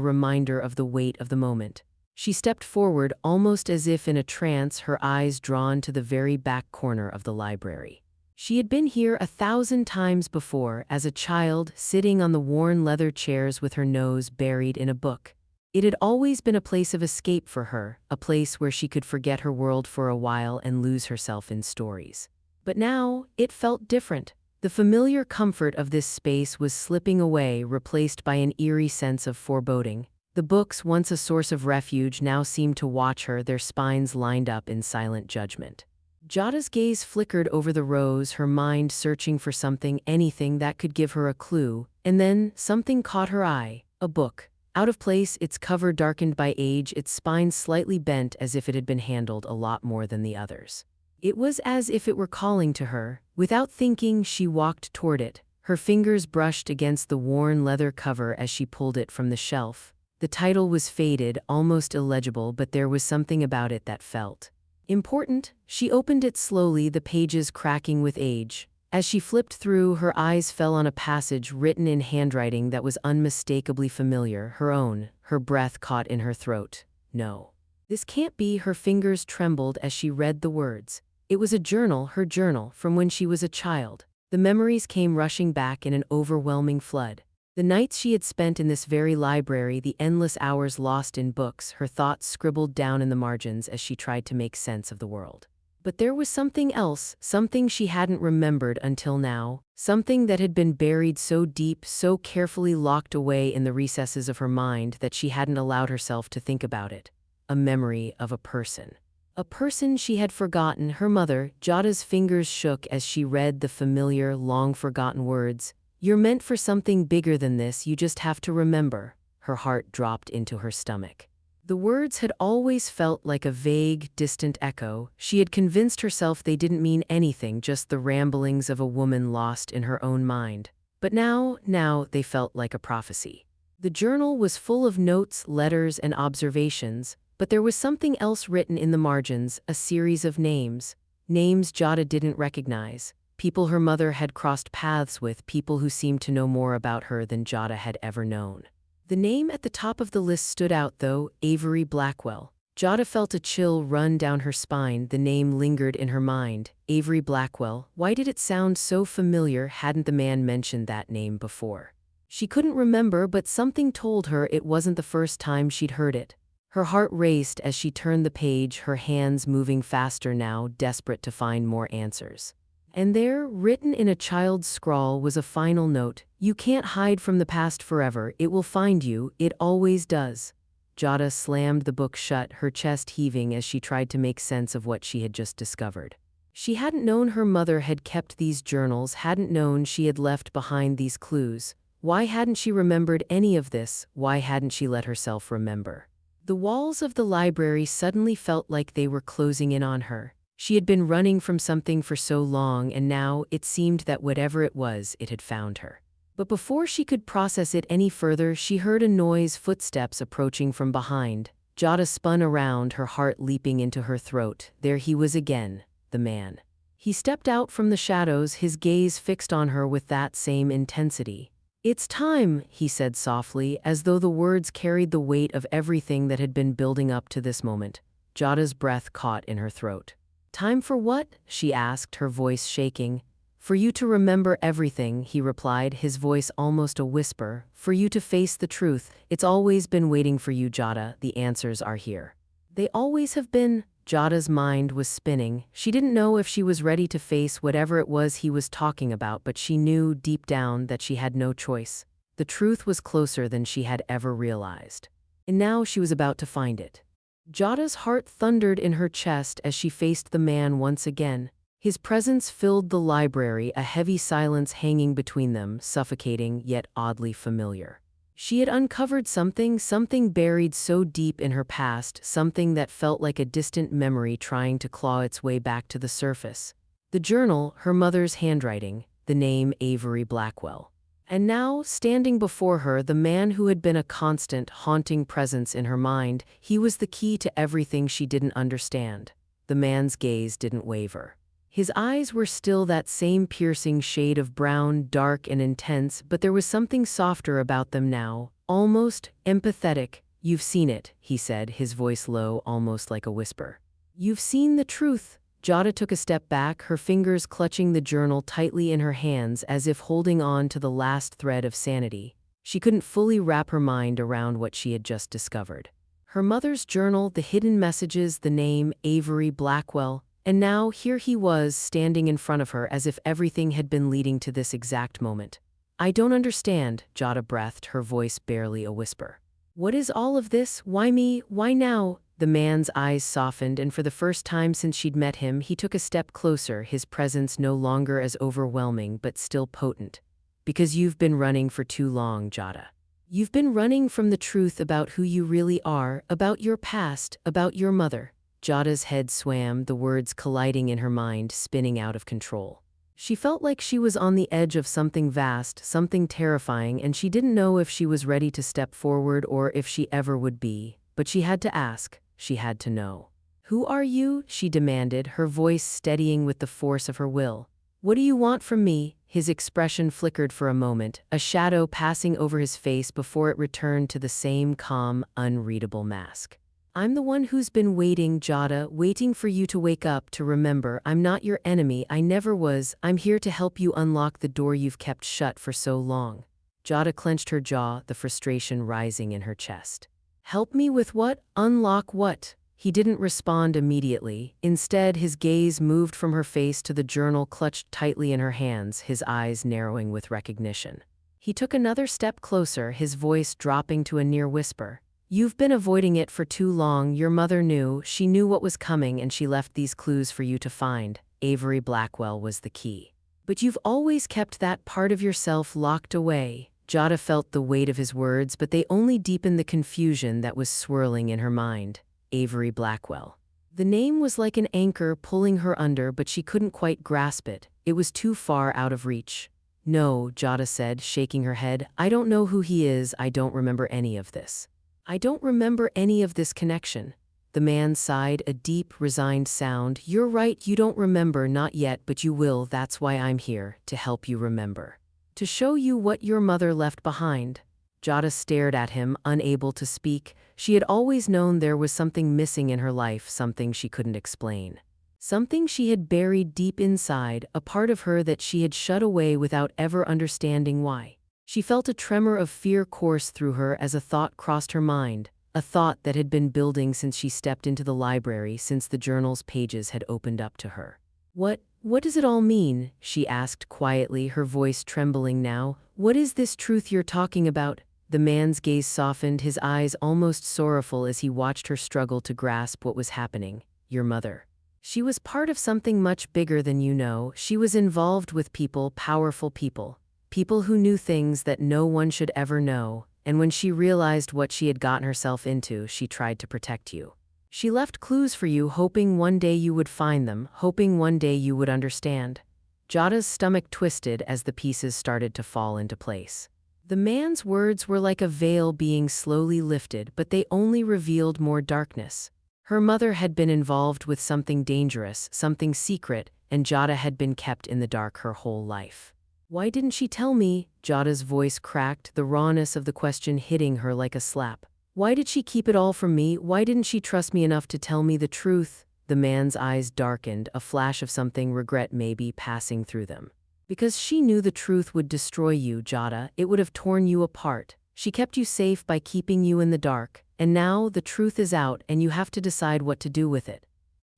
reminder of the weight of the moment. She stepped forward, almost as if in a trance, her eyes drawn to the very back corner of the library. She had been here 1,000 times before, as a child, sitting on the worn leather chairs with her nose buried in a book. It had always been a place of escape for her, a place where she could forget her world for a while and lose herself in stories. But now, it felt different. The familiar comfort of this space was slipping away, replaced by an eerie sense of foreboding. The books, once a source of refuge, now seemed to watch her, their spines lined up in silent judgment. Jada's gaze flickered over the rows, her mind searching for something, anything that could give her a clue. And then, something caught her eye. A book. Out of place, its cover darkened by age, its spine slightly bent as if it had been handled a lot more than the others. It was as if it were calling to her. Without thinking, she walked toward it. Her fingers brushed against the worn leather cover as she pulled it from the shelf. The title was faded, almost illegible, but there was something about it that felt important. She opened it slowly, the pages cracking with age. As she flipped through, her eyes fell on a passage written in handwriting that was unmistakably familiar, her own. Her breath caught in her throat. No. This can't be. Her fingers trembled as she read the words. It was a journal, her journal, from when she was a child. The memories came rushing back in an overwhelming flood. The nights she had spent in this very library, the endless hours lost in books, her thoughts scribbled down in the margins as she tried to make sense of the world. But there was something else, something she hadn't remembered until now, something that had been buried so deep, so carefully locked away in the recesses of her mind that she hadn't allowed herself to think about it. A memory of a person. A person she had forgotten, her mother. Jada's fingers shook as she read the familiar, long-forgotten words. "You're meant for something bigger than this, you just have to remember." Her heart dropped into her stomach. The words had always felt like a vague, distant echo. She had convinced herself they didn't mean anything, just the ramblings of a woman lost in her own mind. But now they felt like a prophecy. The journal was full of notes, letters, and observations, but there was something else written in the margins, a series of names. Names Jada didn't recognize. People her mother had crossed paths with, people who seemed to know more about her than Jada had ever known. The name at the top of the list stood out, though, Avery Blackwell. Jada felt a chill run down her spine. The name lingered in her mind. Avery Blackwell. Why did it sound so familiar? Hadn't the man mentioned that name before? She couldn't remember, but something told her it wasn't the first time she'd heard it. Her heart raced as she turned the page, her hands moving faster now, desperate to find more answers. And there, written in a child's scrawl, was a final note. "You can't hide from the past forever. It will find you. It always does." Jada slammed the book shut, her chest heaving as she tried to make sense of what she had just discovered. She hadn't known her mother had kept these journals, hadn't known she had left behind these clues. Why hadn't she remembered any of this? Why hadn't she let herself remember? The walls of the library suddenly felt like they were closing in on her. She had been running from something for so long, and now it seemed that whatever it was, it had found her. But before she could process it any further, she heard a noise, footsteps approaching from behind. Jada spun around, her heart leaping into her throat. There he was again, the man. He stepped out from the shadows, his gaze fixed on her with that same intensity. "It's time," he said softly, as though the words carried the weight of everything that had been building up to this moment. Jada's breath caught in her throat. "Time for what?" she asked, her voice shaking. "For you to remember everything," he replied, his voice almost a whisper. "For you to face the truth. It's always been waiting for you, Jada. The answers are here." "They always have been." Jada's mind was spinning. She didn't know if she was ready to face whatever it was he was talking about, but she knew deep down that she had no choice. The truth was closer than she had ever realized. And now she was about to find it. Jada's heart thundered in her chest as she faced the man once again. His presence filled the library, a heavy silence hanging between them, suffocating yet oddly familiar. She had uncovered something buried so deep in her past, something that felt like a distant memory trying to claw its way back to the surface. The journal, her mother's handwriting, the name Avery Blackwell. And now, standing before her, the man who had been a constant, haunting presence in her mind, he was the key to everything she didn't understand. The man's gaze didn't waver. His eyes were still that same piercing shade of brown, dark and intense, but there was something softer about them now, almost empathetic. "You've seen it," he said, his voice low, almost like a whisper. "You've seen the truth." Jada took a step back, her fingers clutching the journal tightly in her hands as if holding on to the last thread of sanity. She couldn't fully wrap her mind around what she had just discovered. Her mother's journal, the hidden messages, the name, Avery Blackwell, and now here he was, standing in front of her as if everything had been leading to this exact moment. "I don't understand," Jada breathed, her voice barely a whisper. "What is all of this? Why me? Why now?" The man's eyes softened, and for the first time since she'd met him, he took a step closer, his presence no longer as overwhelming but still potent. "Because you've been running for too long, Jada. You've been running from the truth about who you really are, about your past, about your mother." Jada's head swam, the words colliding in her mind, spinning out of control. She felt like she was on the edge of something vast, something terrifying, and she didn't know if she was ready to step forward or if she ever would be. But she had to ask. She had to know. "Who are you?" she demanded, her voice steadying with the force of her will. "What do you want from me?" His expression flickered for a moment, a shadow passing over his face before it returned to the same calm, unreadable mask. "I'm the one who's been waiting, Jada, waiting for you to wake up, to remember I'm not your enemy, I never was. I'm here to help you unlock the door you've kept shut for so long." Jada clenched her jaw, the frustration rising in her chest. "Help me with what? Unlock what?" He didn't respond immediately. Instead, his gaze moved from her face to the journal clutched tightly in her hands, his eyes narrowing with recognition. He took another step closer, his voice dropping to a near whisper. "You've been avoiding it for too long. Your mother knew. She knew what was coming, and she left these clues for you to find. Avery Blackwell was the key. But you've always kept that part of yourself locked away." Jada felt the weight of his words, but they only deepened the confusion that was swirling in her mind. Avery Blackwell. The name was like an anchor pulling her under, but she couldn't quite grasp it. It was too far out of reach. "No," Jada said, shaking her head. "I don't know who he is. I don't remember any of this. I don't remember any of this connection." The man sighed, a deep, resigned sound. "You're right, you don't remember, not yet, but you will. That's why I'm here, to help you remember. To show you what your mother left behind." Jada stared at him, unable to speak. She had always known there was something missing in her life, something she couldn't explain. Something she had buried deep inside, a part of her that she had shut away without ever understanding why. She felt a tremor of fear course through her as a thought crossed her mind, a thought that had been building since she stepped into the library, since the journal's pages had opened up to her. What does it all mean?" she asked quietly, her voice trembling now. "What is this truth you're talking about?" The man's gaze softened, his eyes almost sorrowful as he watched her struggle to grasp what was happening. "Your mother. She was part of something much bigger than you know. She was involved with people, powerful people. People who knew things that no one should ever know, and when she realized what she had gotten herself into, she tried to protect you. She left clues for you, hoping one day you would find them, hoping one day you would understand." Jada's stomach twisted as the pieces started to fall into place. The man's words were like a veil being slowly lifted, but they only revealed more darkness. Her mother had been involved with something dangerous, something secret, and Jada had been kept in the dark her whole life. "Why didn't she tell me?" Jada's voice cracked, the rawness of the question hitting her like a slap. "Why did she keep it all from me? Why didn't she trust me enough to tell me the truth?" The man's eyes darkened, a flash of something, regret maybe, passing through them. "Because she knew the truth would destroy you, Jada. It would have torn you apart. She kept you safe by keeping you in the dark, and now the truth is out and you have to decide what to do with it."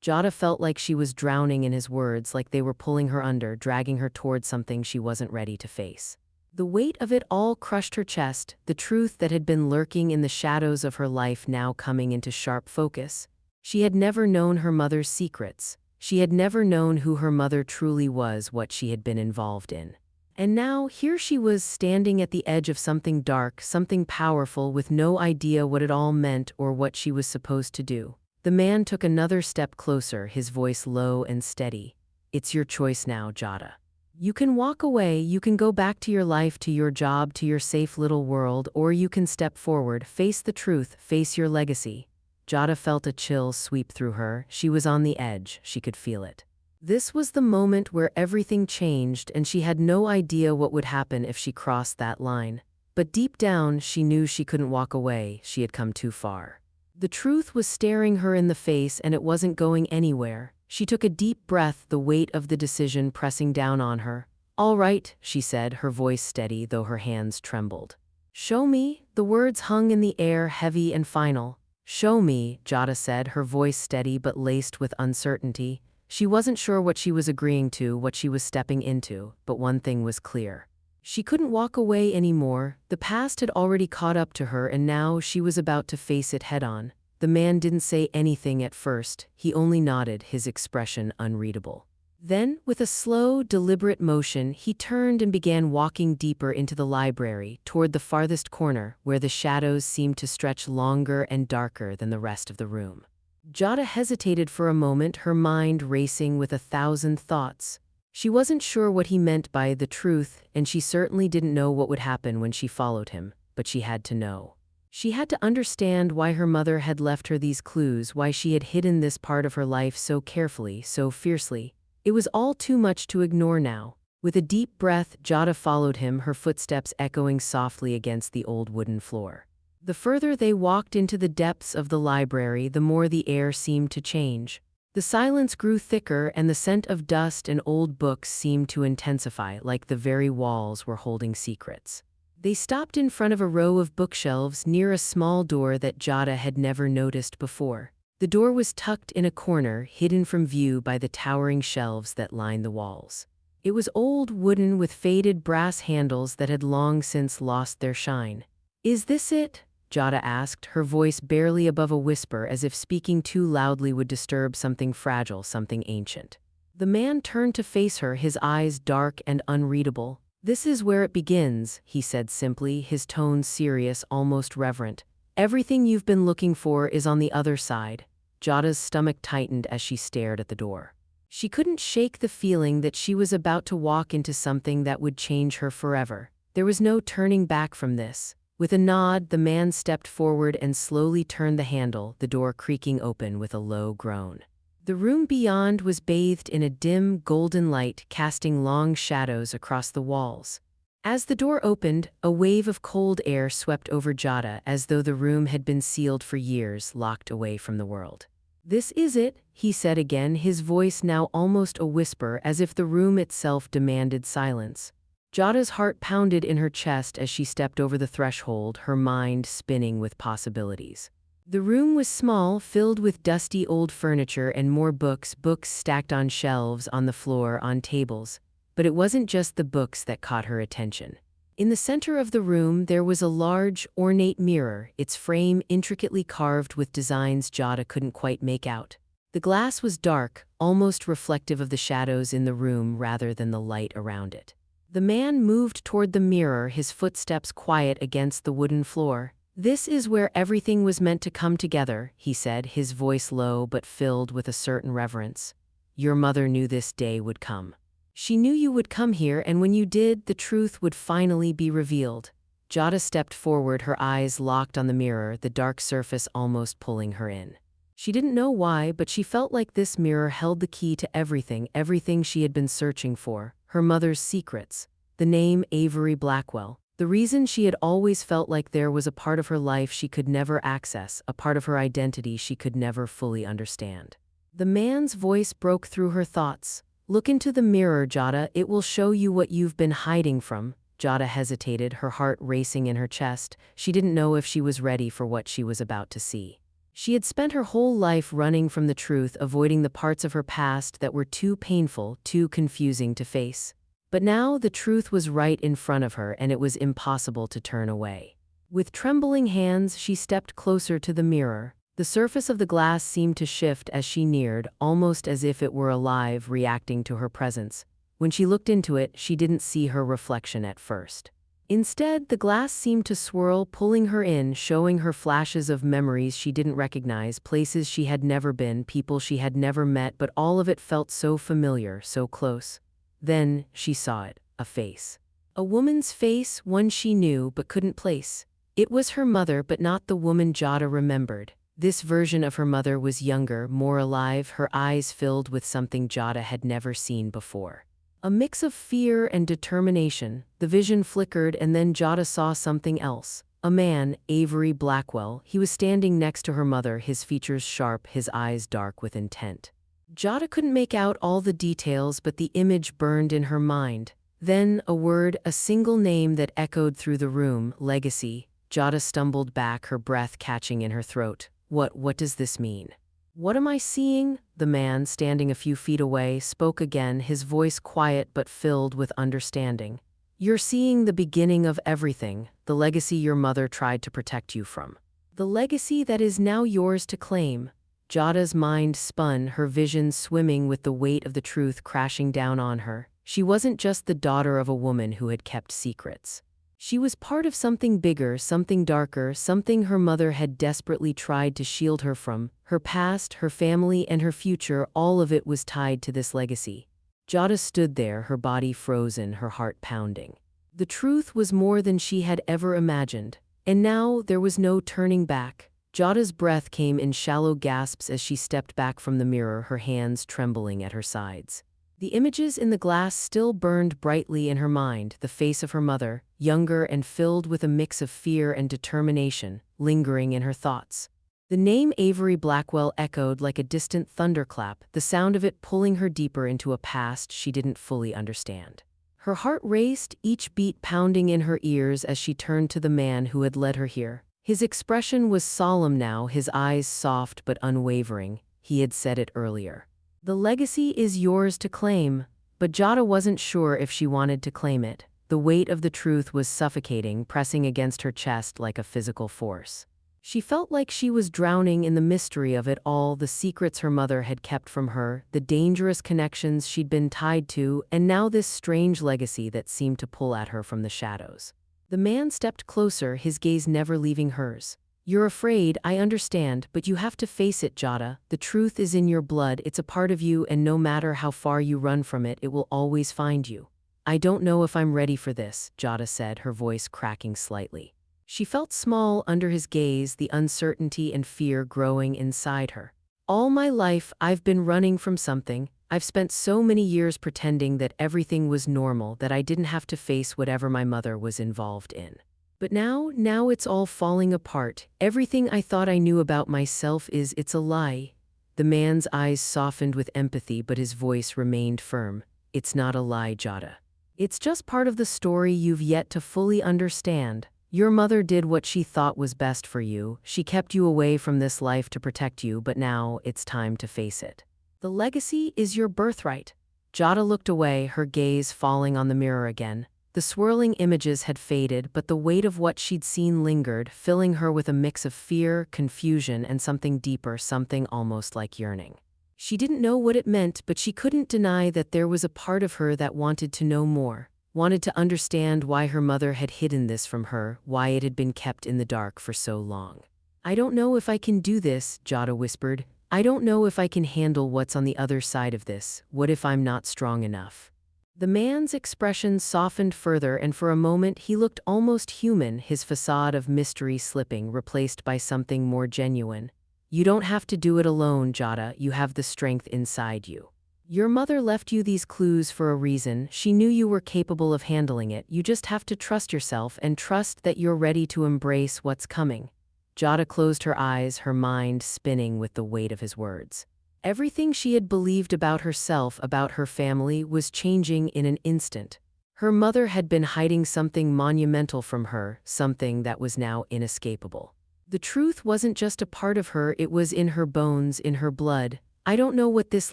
Jada felt like she was drowning in his words, like they were pulling her under, dragging her towards something she wasn't ready to face. The weight of it all crushed her chest, the truth that had been lurking in the shadows of her life now coming into sharp focus. She had never known her mother's secrets. She had never known who her mother truly was, what she had been involved in. And now, here she was standing at the edge of something dark, something powerful, with no idea what it all meant or what she was supposed to do. The man took another step closer, his voice low and steady. "It's your choice now, Jada. You can walk away, you can go back to your life, to your job, to your safe little world, or you can step forward, face the truth, face your legacy." Jada felt a chill sweep through her. She was on the edge, she could feel it. This was the moment where everything changed, and she had no idea what would happen if she crossed that line. But deep down, she knew she couldn't walk away, she had come too far. The truth was staring her in the face, and it wasn't going anywhere. She took a deep breath, the weight of the decision pressing down on her. "All right," she said, her voice steady, though her hands trembled. "Show me." The words hung in the air, heavy and final. "Show me," Jada said, her voice steady but laced with uncertainty. She wasn't sure what she was agreeing to, what she was stepping into, but one thing was clear. She couldn't walk away anymore. The past had already caught up to her, and now she was about to face it head-on. The man didn't say anything at first. He only nodded, his expression unreadable. Then, with a slow, deliberate motion, he turned and began walking deeper into the library, toward the farthest corner, where the shadows seemed to stretch longer and darker than the rest of the room. Jada hesitated for a moment, her mind racing with 1,000 thoughts. She wasn't sure what he meant by the truth, and she certainly didn't know what would happen when she followed him, but she had to know. She had to understand why her mother had left her these clues, why she had hidden this part of her life so carefully, so fiercely. It was all too much to ignore now. With a deep breath, Jada followed him, her footsteps echoing softly against the old wooden floor. The further they walked into the depths of the library, the more the air seemed to change. The silence grew thicker, and the scent of dust and old books seemed to intensify, like the very walls were holding secrets. They stopped in front of a row of bookshelves near a small door that Jada had never noticed before. The door was tucked in a corner, hidden from view by the towering shelves that lined the walls. It was old, wooden, with faded brass handles that had long since lost their shine. "Is this it?" Jada asked, her voice barely above a whisper, as if speaking too loudly would disturb something fragile, something ancient. The man turned to face her, his eyes dark and unreadable. "This is where it begins," he said simply, his tone serious, almost reverent. "Everything you've been looking for is on the other side." Jada's stomach tightened as she stared at the door. She couldn't shake the feeling that she was about to walk into something that would change her forever. There was no turning back from this. With a nod, the man stepped forward and slowly turned the handle, the door creaking open with a low groan. The room beyond was bathed in a dim, golden light, casting long shadows across the walls. As the door opened, a wave of cold air swept over Jada, as though the room had been sealed for years, locked away from the world. "This is it," he said again, his voice now almost a whisper, as if the room itself demanded silence. Jada's heart pounded in her chest as she stepped over the threshold, her mind spinning with possibilities. The room was small, filled with dusty old furniture and more books stacked on shelves, on the floor, on tables. But it wasn't just the books that caught her attention. In the center of the room, there was a large, ornate mirror, its frame intricately carved with designs Jada couldn't quite make out. The glass was dark, almost reflective of the shadows in the room rather than the light around it. The man moved toward the mirror, his footsteps quiet against the wooden floor. "This is where everything was meant to come together," he said, his voice low but filled with a certain reverence. "Your mother knew this day would come. She knew you would come here, and when you did, the truth would finally be revealed." Jada stepped forward, her eyes locked on the mirror, the dark surface almost pulling her in. She didn't know why, but she felt like this mirror held the key to everything she had been searching for. Her mother's secrets, the name Avery Blackwell, the reason she had always felt like there was a part of her life she could never access, a part of her identity she could never fully understand. The man's voice broke through her thoughts. "Look into the mirror, Jada, it will show you what you've been hiding from." Jada hesitated, her heart racing in her chest. She didn't know if she was ready for what she was about to see. She had spent her whole life running from the truth, avoiding the parts of her past that were too painful, too confusing to face. But now the truth was right in front of her, and it was impossible to turn away. With trembling hands, she stepped closer to the mirror. The surface of the glass seemed to shift as she neared, almost as if it were alive, reacting to her presence. When she looked into it, she didn't see her reflection at first. Instead, the glass seemed to swirl, pulling her in, showing her flashes of memories she didn't recognize, places she had never been, people she had never met, but all of it felt so familiar, so close. Then she saw it, a face. A woman's face, one she knew but couldn't place. It was her mother, but not the woman Jada remembered. This version of her mother was younger, more alive, her eyes filled with something Jada had never seen before. A mix of fear and determination. The vision flickered, and then Jada saw something else. A man, Avery Blackwell. He was standing next to her mother, his features sharp, his eyes dark with intent. Jada couldn't make out all the details, but the image burned in her mind. Then a word, a single name that echoed through the room: legacy. Jada stumbled back, her breath catching in her throat. What does this mean? "What am I seeing?" The man, standing a few feet away, spoke again, his voice quiet but filled with understanding. "You're seeing the beginning of everything, the legacy your mother tried to protect you from. The legacy that is now yours to claim." Jada's mind spun, her vision swimming with the weight of the truth crashing down on her. She wasn't just the daughter of a woman who had kept secrets. She was part of something bigger, something darker, something her mother had desperately tried to shield her from. Her past, her family, and her future, all of it was tied to this legacy. Jada stood there, her body frozen, her heart pounding. The truth was more than she had ever imagined. And now there was no turning back. Jada's breath came in shallow gasps as she stepped back from the mirror, her hands trembling at her sides. The images in the glass still burned brightly in her mind, the face of her mother, younger and filled with a mix of fear and determination, lingering in her thoughts. The name Avery Blackwell echoed like a distant thunderclap, the sound of it pulling her deeper into a past she didn't fully understand. Her heart raced, each beat pounding in her ears as she turned to the man who had led her here. His expression was solemn now, his eyes soft but unwavering. He had said it earlier. The legacy is yours to claim, but Jada wasn't sure if she wanted to claim it. The weight of the truth was suffocating, pressing against her chest like a physical force. She felt like she was drowning in the mystery of it all, the secrets her mother had kept from her, the dangerous connections she'd been tied to, and now this strange legacy that seemed to pull at her from the shadows. The man stepped closer, his gaze never leaving hers. "You're afraid, I understand, but you have to face it, Jada. The truth is in your blood, it's a part of you, and no matter how far you run from it, it will always find you." "I don't know if I'm ready for this," Jada said, her voice cracking slightly. She felt small under his gaze, the uncertainty and fear growing inside her. "All my life, I've been running from something. I've spent so many years pretending that everything was normal, that I didn't have to face whatever my mother was involved in. But now it's all falling apart. Everything I thought I knew about myself it's a lie." The man's eyes softened with empathy, but his voice remained firm. "It's not a lie, Jada. It's just part of the story you've yet to fully understand. Your mother did what she thought was best for you. She kept you away from this life to protect you, but now it's time to face it. The legacy is your birthright." Jada looked away, her gaze falling on the mirror again. The swirling images had faded, but the weight of what she'd seen lingered, filling her with a mix of fear, confusion, and something deeper, something almost like yearning. She didn't know what it meant, but she couldn't deny that there was a part of her that wanted to know more. Wanted to understand why her mother had hidden this from her, why it had been kept in the dark for so long. "I don't know if I can do this," Jada whispered. "I don't know if I can handle what's on the other side of this. What if I'm not strong enough?" The man's expression softened further, and for a moment he looked almost human, his facade of mystery slipping, replaced by something more genuine. "You don't have to do it alone, Jada. You have the strength inside you. Your mother left you these clues for a reason. She knew you were capable of handling it. You just have to trust yourself and trust that you're ready to embrace what's coming." Jada closed her eyes, her mind spinning with the weight of his words. Everything she had believed about herself, about her family, was changing in an instant. Her mother had been hiding something monumental from her, something that was now inescapable. The truth wasn't just a part of her, it was in her bones, in her blood. "I don't know what this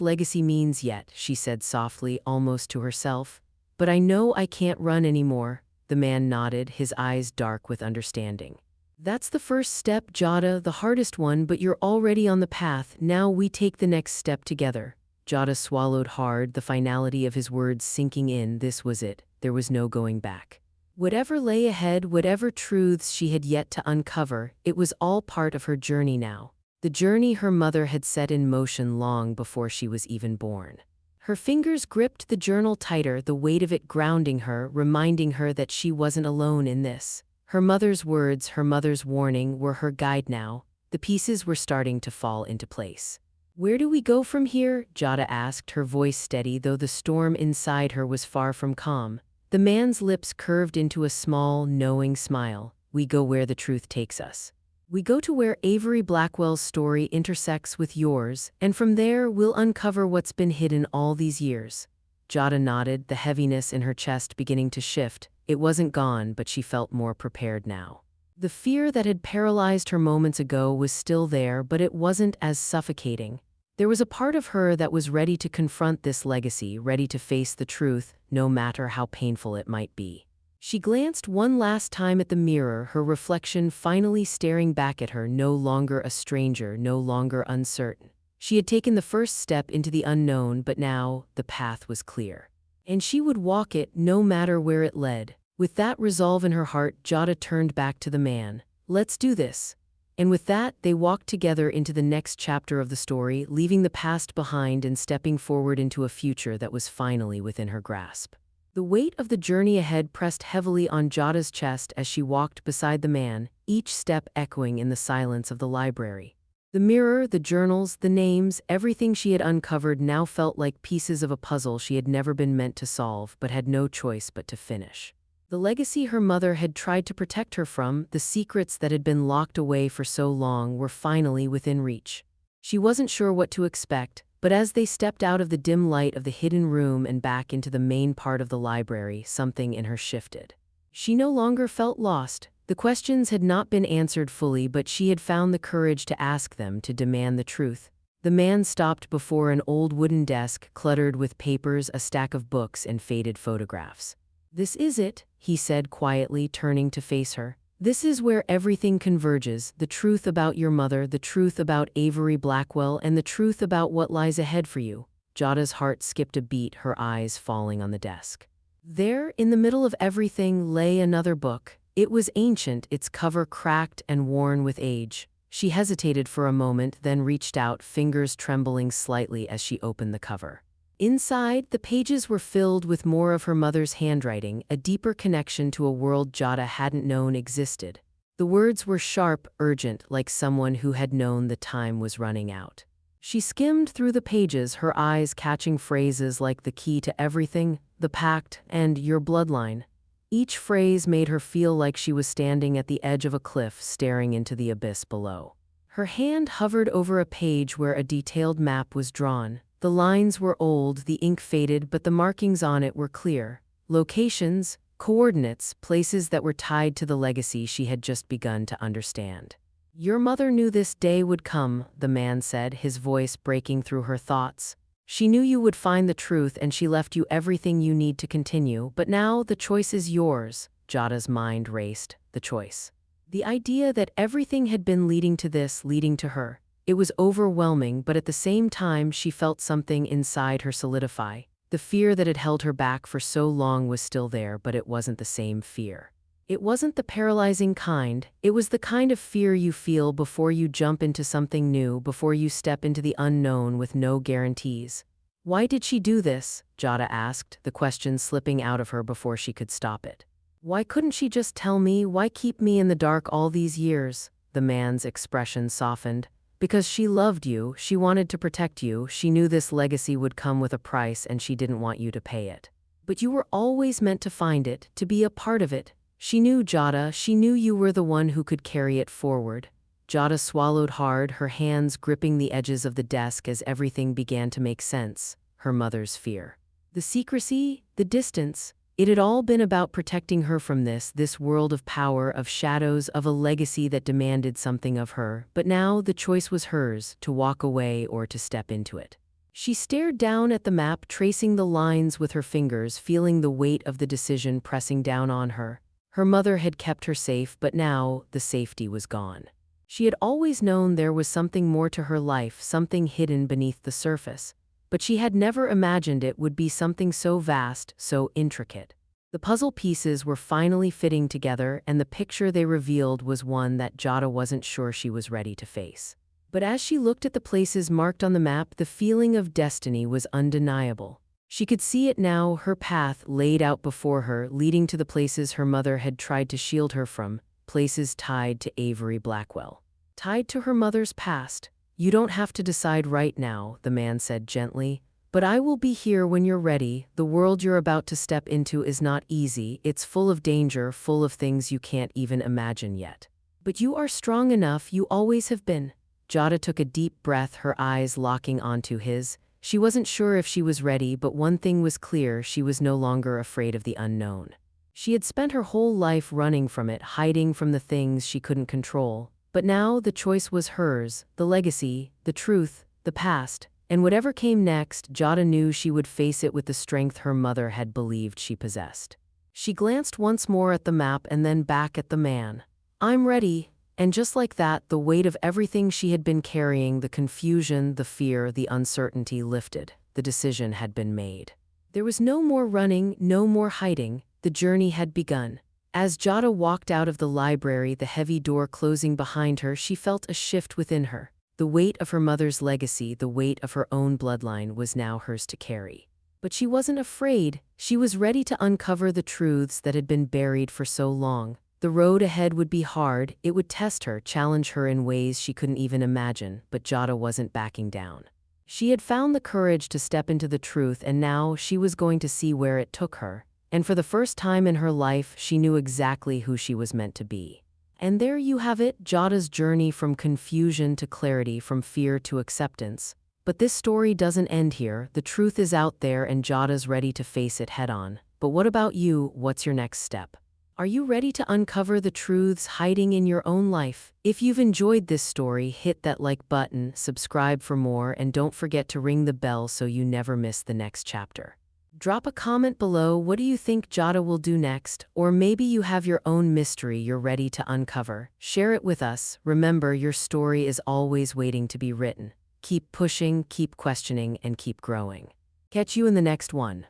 legacy means yet," she said softly, almost to herself. "But I know I can't run anymore." The man nodded, his eyes dark with understanding. "That's the first step, Jada, the hardest one, but you're already on the path. Now we take the next step together." Jada swallowed hard, the finality of his words sinking in. This was it. There was no going back. Whatever lay ahead, whatever truths she had yet to uncover, it was all part of her journey now. The journey her mother had set in motion long before she was even born. Her fingers gripped the journal tighter, the weight of it grounding her, reminding her that she wasn't alone in this. Her mother's words, her mother's warning, were her guide now. The pieces were starting to fall into place. "Where do we go from here?" Jada asked, her voice steady, though the storm inside her was far from calm. The man's lips curved into a small, knowing smile. "We go where the truth takes us. We go to where Avery Blackwell's story intersects with yours, and from there we'll uncover what's been hidden all these years." Jada nodded, the heaviness in her chest beginning to shift. It wasn't gone, but she felt more prepared now. The fear that had paralyzed her moments ago was still there, but it wasn't as suffocating. There was a part of her that was ready to confront this legacy, ready to face the truth, no matter how painful it might be. She glanced one last time at the mirror, her reflection finally staring back at her, no longer a stranger, no longer uncertain. She had taken the first step into the unknown, but now the path was clear. And she would walk it, no matter where it led. With that resolve in her heart, Jada turned back to the man. "Let's do this." And with that, they walked together into the next chapter of the story, leaving the past behind and stepping forward into a future that was finally within her grasp. The weight of the journey ahead pressed heavily on Jada's chest as she walked beside the man, each step echoing in the silence of the library. The mirror, the journals, the names, everything she had uncovered now felt like pieces of a puzzle she had never been meant to solve but had no choice but to finish. The legacy her mother had tried to protect her from, the secrets that had been locked away for so long, were finally within reach. She wasn't sure what to expect, but as they stepped out of the dim light of the hidden room and back into the main part of the library, something in her shifted. She no longer felt lost. The questions had not been answered fully, but she had found the courage to ask them, to demand the truth. The man stopped before an old wooden desk cluttered with papers, a stack of books, and faded photographs. "This is it," he said quietly, turning to face her. "This is where everything converges, the truth about your mother, the truth about Avery Blackwell, and the truth about what lies ahead for you." Jada's heart skipped a beat, her eyes falling on the desk. There, in the middle of everything, lay another book. It was ancient, its cover cracked and worn with age. She hesitated for a moment, then reached out, fingers trembling slightly as she opened the cover. Inside, the pages were filled with more of her mother's handwriting, a deeper connection to a world Jada hadn't known existed. The words were sharp, urgent, like someone who had known the time was running out. She skimmed through the pages, her eyes catching phrases like "the key to everything," "the pact," and "your bloodline." Each phrase made her feel like she was standing at the edge of a cliff, staring into the abyss below. Her hand hovered over a page where a detailed map was drawn. The lines were old, the ink faded, but the markings on it were clear. Locations, coordinates, places that were tied to the legacy she had just begun to understand. "Your mother knew this day would come," the man said, his voice breaking through her thoughts. "She knew you would find the truth, and she left you everything you need to continue, but now the choice is yours." Jada's mind raced. The choice. The idea that everything had been leading to this, leading to her. It was overwhelming, but at the same time she felt something inside her solidify. The fear that had held her back for so long was still there, but it wasn't the same fear. It wasn't the paralyzing kind. It was the kind of fear you feel before you jump into something new, before you step into the unknown with no guarantees. "Why did she do this?" Jada asked, the question slipping out of her before she could stop it. "Why couldn't she just tell me? Why keep me in the dark all these years?" The man's expression softened. "Because she loved you, she wanted to protect you, she knew this legacy would come with a price and she didn't want you to pay it. But you were always meant to find it, to be a part of it. She knew, Jada, she knew you were the one who could carry it forward." Jada swallowed hard, her hands gripping the edges of the desk as everything began to make sense. Her mother's fear. The secrecy, the distance. It had all been about protecting her from this world of power, of shadows, of a legacy that demanded something of her, but now the choice was hers, to walk away or to step into it. She stared down at the map, tracing the lines with her fingers, feeling the weight of the decision pressing down on her. Her mother had kept her safe, but now the safety was gone. She had always known there was something more to her life, something hidden beneath the surface. But she had never imagined it would be something so vast, so intricate. The puzzle pieces were finally fitting together, and the picture they revealed was one that Jada wasn't sure she was ready to face. But as she looked at the places marked on the map, the feeling of destiny was undeniable. She could see it now, her path laid out before her, leading to the places her mother had tried to shield her from, places tied to Avery Blackwell. Tied to her mother's past. "You don't have to decide right now," the man said gently, "but I will be here when you're ready. The world you're about to step into is not easy. It's full of danger, full of things you can't even imagine yet. But you are strong enough, you always have been." Jada took a deep breath, her eyes locking onto his. She wasn't sure if she was ready, but one thing was clear: she was no longer afraid of the unknown. She had spent her whole life running from it, hiding from the things she couldn't control. But now the choice was hers, the legacy, the truth, the past, and whatever came next, Jada knew she would face it with the strength her mother had believed she possessed. She glanced once more at the map and then back at the man. "I'm ready." And just like that, the weight of everything she had been carrying, the confusion, the fear, the uncertainty lifted. The decision had been made. There was no more running, no more hiding. The journey had begun. As Jada walked out of the library, the heavy door closing behind her, she felt a shift within her. The weight of her mother's legacy, the weight of her own bloodline, was now hers to carry. But she wasn't afraid. She was ready to uncover the truths that had been buried for so long. The road ahead would be hard, it would test her, challenge her in ways she couldn't even imagine, but Jada wasn't backing down. She had found the courage to step into the truth, and now she was going to see where it took her. And for the first time in her life, she knew exactly who she was meant to be. And there you have it, Jada's journey from confusion to clarity, from fear to acceptance. But this story doesn't end here. The truth is out there and Jada's ready to face it head on. But what about you? What's your next step? Are you ready to uncover the truths hiding in your own life? If you've enjoyed this story, hit that like button, subscribe for more, and don't forget to ring the bell so you never miss the next chapter. Drop a comment below. What do you think Jada will do next? Or maybe you have your own mystery you're ready to uncover. Share it with us. Remember, your story is always waiting to be written. Keep pushing, keep questioning, and keep growing. Catch you in the next one.